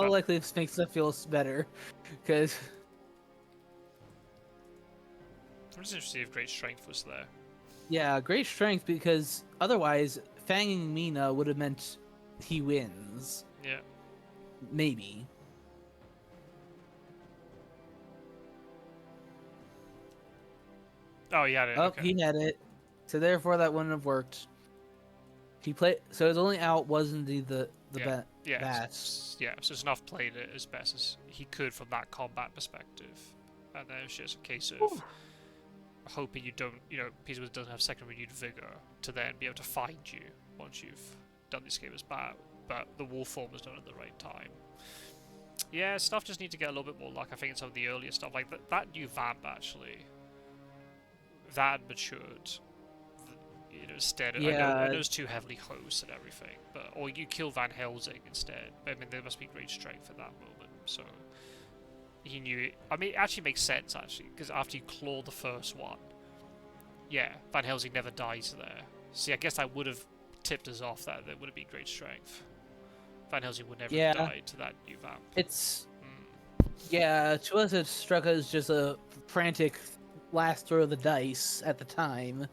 likely makes stuff feel better, because I'm just interested to see if Great Strength was there. yeah, great strength, because otherwise fanging Mina would have meant he wins. Yeah. Maybe. Oh, he had it. Oh, okay. he had it. So therefore, that wouldn't have worked. He played. So his only out was indeed the bats. So Snuff played it as best as he could from that combat perspective, and then it's just a case of hoping you don't, Pizzawizard doesn't have second renewed vigor to then be able to find you once you've done the escape as bat. But the wolf form was done at the right time. Yeah, Snuff just need to get a little bit more luck. I think in some of the earlier stuff, like that new vamp actually, that matured. Instead, I know it was too heavily host and everything, or you kill Van Helsing instead. I mean, there must be great strength at that moment, so he knew it. I mean, it actually makes sense, actually, because after you claw the first one, yeah, Van Helsing never dies there. See, I guess that would have tipped us off that there would have been great strength. Van Helsing would never have died to that new vamp. Yeah, to us it struck as just a frantic last throw of the dice at the time.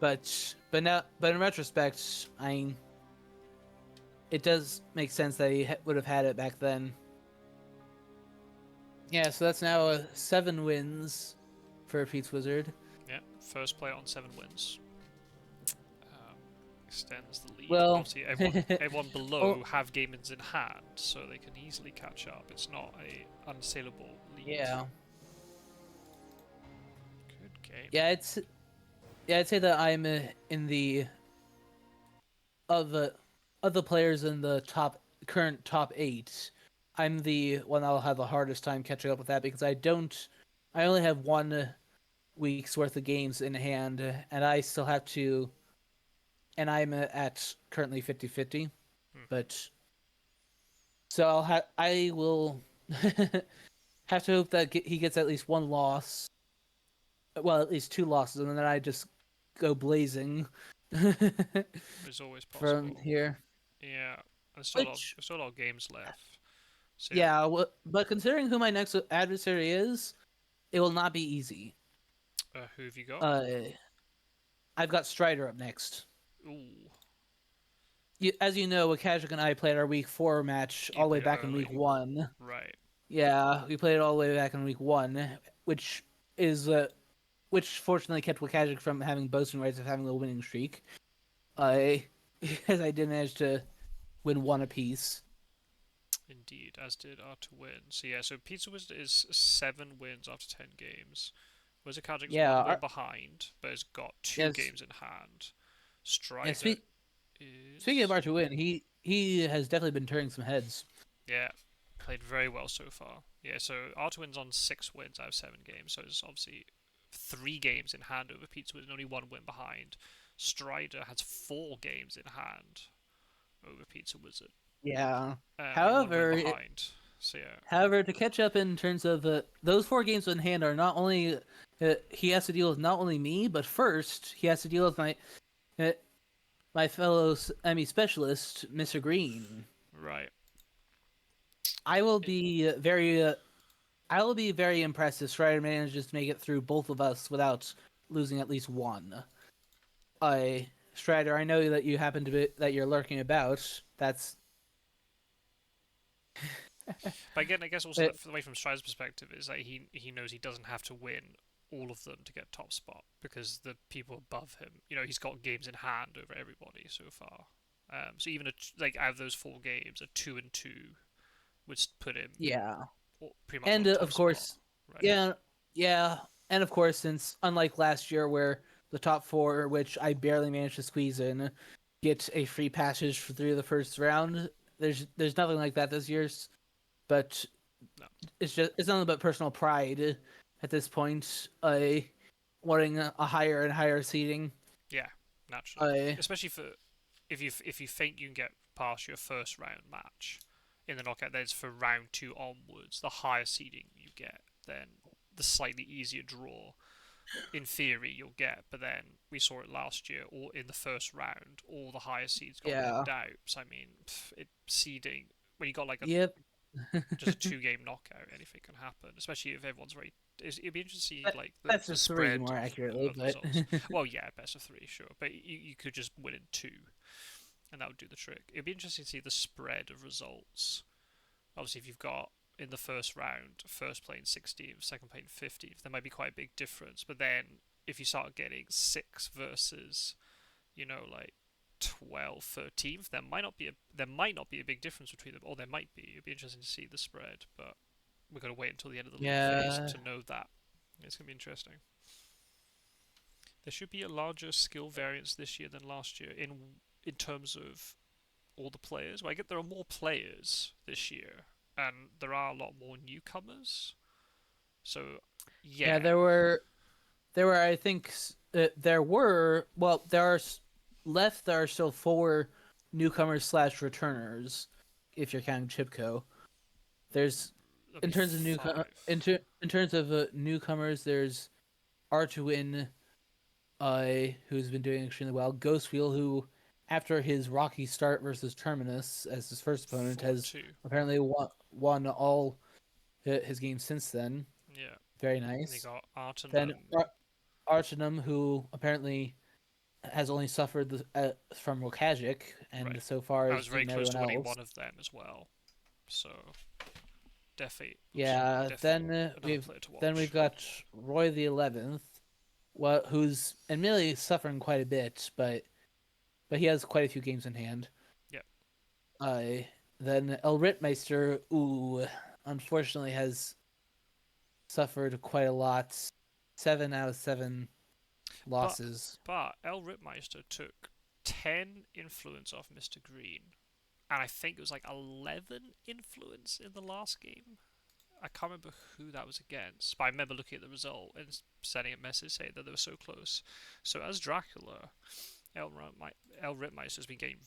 But in retrospect, it does make sense that he would have had it back then. Yeah, so that's now 7 wins for Pizzawizard. Yeah, first player on 7 wins. Extends the lead. Well, obviously everyone below have game wins in hand, so they can easily catch up. It's not a unassailable lead. Yeah. Good game. Yeah, I'd say that I'm in the of the players in the current top 8. I'm the one that'll have the hardest time catching up with that because I only have 1 week's worth of games in hand, and I still have to, and I'm at currently 50-50, Hmm. but so I will have to hope that he gets at least 1 loss, well, at least 2 losses, and then I just go blazing It's always from possible. here. Yeah, Which, there's still a lot of games left. So yeah, yeah, but considering who my next adversary is, it will not be easy. who have you got? Uh, I've got Strider up next. Ooh, As you know, Akashik and I played our week 4 match you all the way played it back in early, week 1. right? Yeah, we played it all the way back in week 1, which is which fortunately kept Wakajik from having boasting rights of having a winning streak. I because I did manage to win 1 apiece. Indeed, as did our to win. So yeah, so Pizza Wizard is 7 wins after 10 games. Whereas Akajik's Yeah, 1 win behind, but has got two yes. games in hand. Yeah, Strider speaking of is R2Win, he has definitely been turning some heads. yeah, played very well so far. Yeah, so Artwin's on 6 wins out of 7 games, so it's obviously 3 games in hand over Pizza Wizard and only 1 win behind. Strider has 4 games in hand over Pizza Wizard. Yeah. Only 1 win However, behind. So yeah, to catch up in terms of those 4 games in hand are not only he has to deal with not only me, but first he has to deal with uh, my fellow Emmy specialist, Mr. Green. right. I will It, be I will be very impressed if Strider manages to make it through both of us without losing at least one. I Strider, I know that you happen to be that you're lurking about. That's but again, I guess also uh, that the way from Strider's perspective is that he knows he doesn't have to win all of them to get top spot because the people above him, he's got games in hand over everybody so far. So even like out of those 4 games, a 2-2 would put him yeah. pretty much And on top of spot, course, right? yeah, yeah, and of course, since unlike last year where the top 4, which I barely managed to squeeze in, get a free passage through the first round, there's nothing like that this year's. But No, it's nothing but personal pride at this point. Wanting a higher and higher seeding. yeah, naturally, I especially for if you think you can get past your first round match in the knockout, then it's for round 2 onwards. The higher seeding you get, then the slightly easier draw in theory you'll get, but then we saw it last year, or in the first round, all the higher seeds got yeah, wiped out. So I mean, seeding when you got like a yep. just a 2 game knockout, anything can happen. Especially if everyone's very. It'd be interesting to see That, like that's the just 3 spread more accurately, of the but results. Well, yeah, best of 3, sure, but you could just win in 2, and that would do the trick. It'd be interesting to see the spread of results. Obviously, if you've got in the first round, first playing 16th, second playing 15th, there might be quite a big difference. But then if you start getting 6 versus, like 12th, 13th, there might not be a big difference between them, or there might be. It'd be interesting to see the spread, but we've got to wait until the end of the league phase yeah, to know that. It's gonna be interesting. There should be a larger skill variance this year than last year in terms of all the players. Well, I get there are more players this year, and there are a lot more newcomers. So, yeah. yeah, There were I think there were well there are left there are still 4 newcomers/returners if you're counting Chipco. There's that'd in be terms of 5. in terms of newcomers, there's Artuin, who's been doing extremely well. Ghostwheel, who after his rocky start versus Terminus as his first opponent, has 4-2. apparently won all his games since then. Yeah. Very And they nice. got Then Artenum. Arcanum, who apparently has only suffered from Wakajic, and Right. so far I has was very beaten close everyone to winning else. one of them as well. So, Yeah. definitely another player to Then we've watch. got Roy the 11th, who's admittedly suffering quite a bit, but he has quite a few games in hand. Yeah. Uh, then El Rittmeister, unfortunately has suffered quite a lot. 7 out of 7 But losses. El Ripmeister took 10 influence off Mr. Green and I think it was like 11 influence in the last game. I can't remember who that was against, but I remember looking at the result and sending a message saying that they were so close. So as Dracula, El Rittmeister has been getting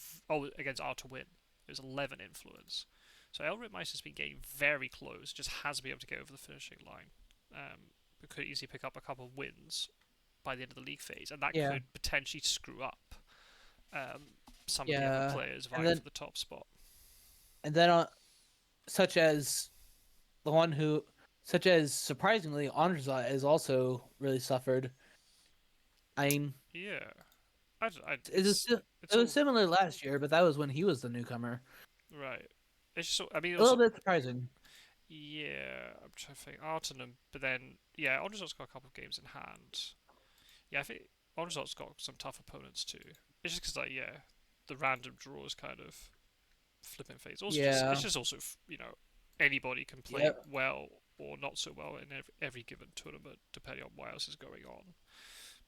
against R to win. It was 11 influence. So El Rittmeister has been getting very close. Just has to be able to get over the finishing line. We could easily pick up a couple of wins by the end of the league phase, and that Yeah, could potentially screw up some of the other yeah, players and vying then for the top spot. and then such as the one who, such as surprisingly, Andrzej has also really suffered. I mean, Yeah, it was it's it was all similar last year, but that was when he was the newcomer. right. It's just I mean A little also bit surprising. yeah. I'm trying to think Artenum, but then yeah, Ondrzej's got a couple of games in hand. Yeah, I think Ondrzej's got some tough opponents too. It's just because like yeah, the random draws kind of flipping phase. Also, just it's Yeah. just also anybody can play Yep. well or not so well in every given tournament depending on what else is going on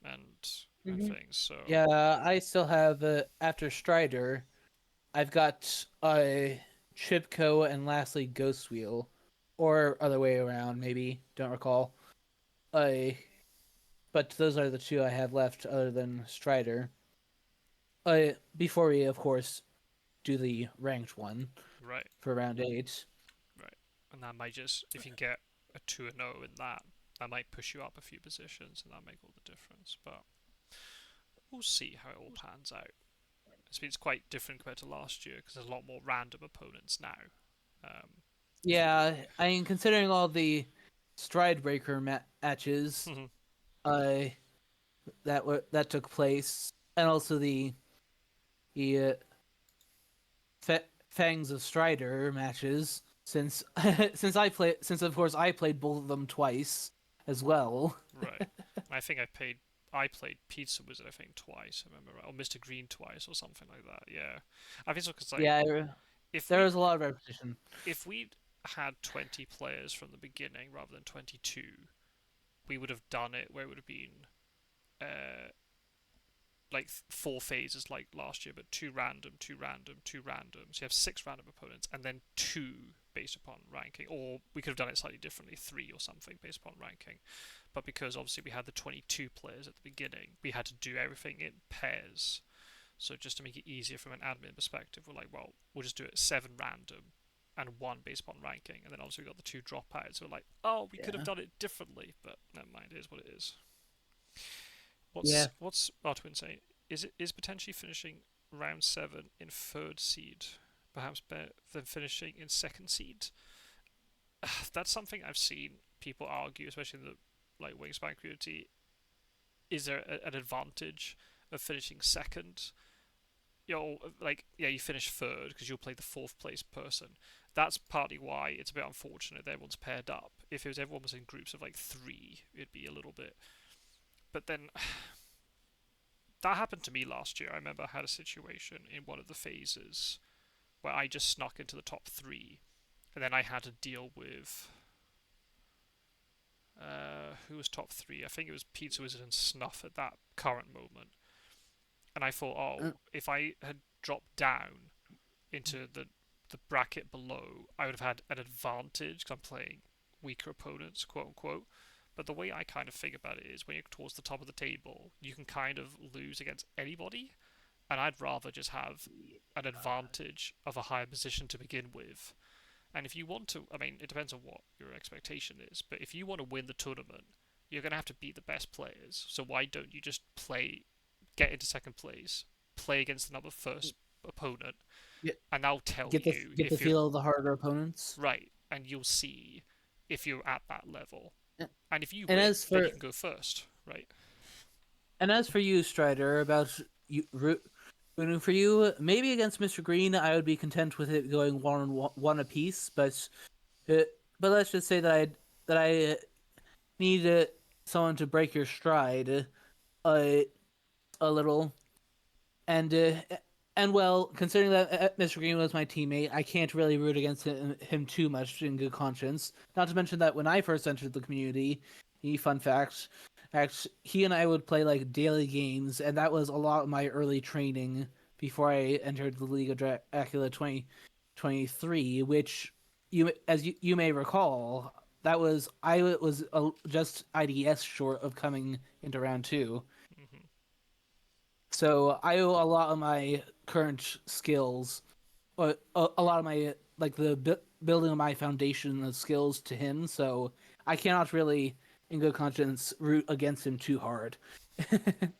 and Hmm. things. So Yeah, I still have after Strider, I've got Chipco and lastly Ghost Wheel, or other way around, maybe. Don't recall. Uh, but those are the two I have left, other than Strider. Before we of course do the ranked one right, for round 8. right, and that might just if you can get a 2-0 in that, that might push you up a few positions and that make all the difference. But we'll see how it all pans out. It's quite different compared to last year because there's a lot more random opponents now. Um, Yeah, I mean considering all the Stride Breaker matches, uh, that took place, and also the Fangs of Strider matches, since since of course I played both of them twice as well. right. I think I played Pizzawizard I think twice. I remember, or Mr. Green twice, or something like that. Yeah, I think so because like Yeah, if there we was a lot of repetition. if we'd had 20 players from the beginning rather than 22, we would have done it where it would have been uh, like four phases like last year, but two random, two random, two random. So you have six random opponents, and then two based upon ranking. Or we could have done it slightly differently, three or something based upon ranking. But because obviously we had the 22 players at the beginning, we had to do everything in pairs. So just to make it easier from an admin perspective, we're like, well, we'll just do it seven random and one based upon ranking, and then obviously we got the two dropouts. So we're like, oh, we could have Yeah, done it differently, but never mind. It is what it is. yeah, What's Artwin saying? Is potentially finishing round seven in third seed perhaps better than finishing in second seed? That's something I've seen people argue, especially in the like wingspan community. Is there an advantage of finishing second? Like yeah, you finish third because you'll play the fourth place person. That's partly why it's a bit unfortunate that everyone's paired up. If it was everyone was in groups of like three, it'd be a little bit. But then that happened to me last year. I remember I had a situation in one of the phases where I just snuck into the top three, and then I had to deal with who was top three. I think it was Pizzawizard and Snuff at that current moment. And I thought, uh, oh, if I had dropped down into the bracket below, I would have had an advantage because I'm playing weaker opponents, quote unquote. But the way I kind of think about it is when you're towards the top of the table, you can kind of lose against anybody. And I'd rather just have an advantage of a higher position to begin with. And if you want to, I mean, it depends on what your expectation is, but if you want to win the tournament, you're going to have to beat the best players. So why don't you just get into second place, play against another first opponent, get and I'll tell get the you get the if you're feel of the harder opponents. right, and you'll see if you're at that level. And if you And win, as then for you can go first, right? you, Strider, about you rooting for you, maybe against Mr. Green, I would be content with it going one apiece. Uh, but let's just say that I need someone to break your stride uh, a little, and well, considering that Mr. Green was my teammate, I can't really root against him too much in good conscience. Not to mention that when I first entered the community, fun fact, he and I would play like daily games, and that was a lot of my early training before I entered the League of Dracula 2023, which you may recall, that was just IDS short of coming into round two. Hmm. So I owe a lot of my current skills, or a lot of my building of my foundation of skills to him. So I cannot really, in good conscience, root against him too hard. I think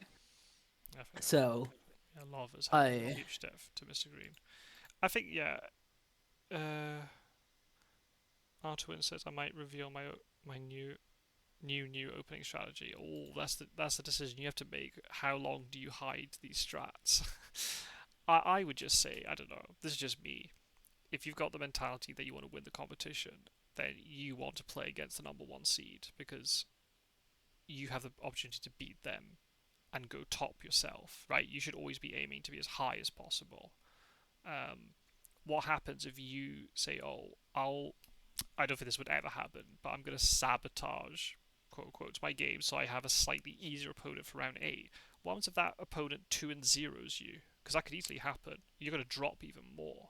So yeah, a lot of us have a I huge depth to Mr. Green. I think yeah. Artwin says I might reveal my new opening strategy. Oh, that's the decision you have to make. How long do you hide these strats? I would just say, I don't know. This is just me. If you've got the mentality that you want to win the competition, then you want to play against the number one seed because you have the opportunity to beat them and go top yourself, right? You should always be aiming to be as high as possible. Um, what happens if you say, "Oh, I don't think this would ever happen, but I'm going to sabotage, quote unquote, my game so I have a slightly easier opponent for round 8. What happens if that opponent 2 and 0s you? Because that could easily happen. You're going to drop even more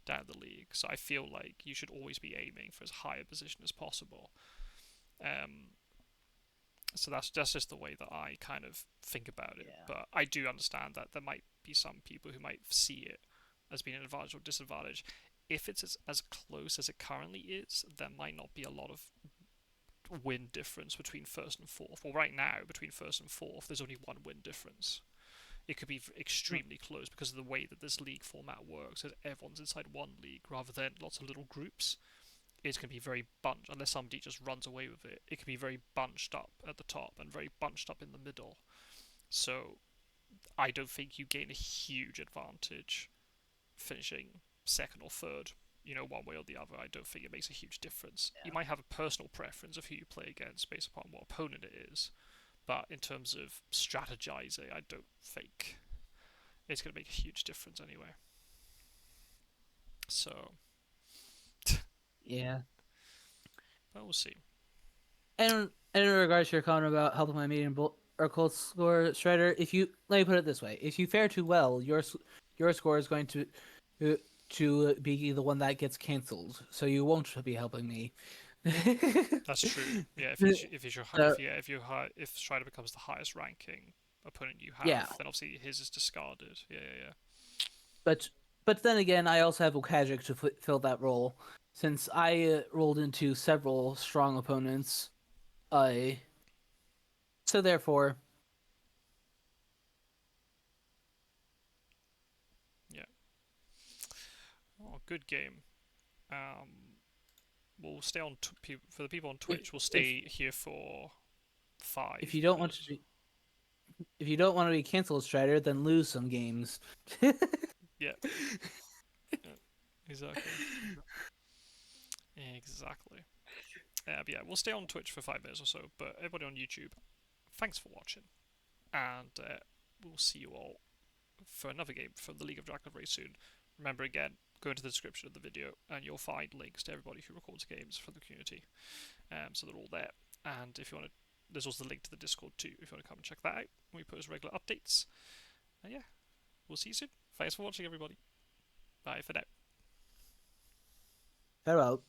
down the league. So I feel like you should always be aiming for as high a position as possible. So that's just the way that I kind of think about it. yeah. But I do understand that there might be some people who might see it as being an advantage or disadvantage. If it's as close as it currently is, there might not be a lot of win difference between first and fourth. Well, right now, between first and fourth, there's only one win difference. It could be extremely close because of the way that this league format works, as everyone's inside one league rather than lots of little groups. It's going to be very bunched, unless somebody just runs away with it. It can be very bunched up at the top and very bunched up in the middle. So I don't think you gain a huge advantage finishing second or third, one way or the other. I don't think it makes a huge difference. Yeah. You might have a personal preference of who you play against based upon what opponent it is, but in terms of strategizing, I don't think it's going to make a huge difference anyway. So, Yeah. but we'll see. And in regards to your comment about helping my medium or cold score Strider, if you let me put it this way, if you fare too well, your score is going uh, to be the one that gets cancelled, so you won't be helping me. That's true. Yeah, So, if Strider becomes the highest ranking opponent you yeah, have, then obviously his is discarded. Yeah, yeah, yeah. but then again, I also have Okajic to fill that role, since I rolled into several strong opponents. I so therefore, Yeah. Oh, good game. Um, we'll stay on for the people on if Twitch. We'll if stay here for if 5 you don't want to minutes. be if you don't want to be canceled, Strider, then lose some games. Yeah, yeah, exactly, exactly. But yeah, we'll stay on Twitch for 5 minutes or so. But everybody on YouTube, thanks for watching, and we'll see you all for another game from the League of Dracula very soon. Remember again, go into the description of the video and you'll find links to everybody who records games from the community. So they're all there. And if you want to, there's also the link to the Discord too, if you want to come and check that out. We post regular updates. And yeah, we'll see you soon. Thanks for watching, everybody. Bye for now. Farewell.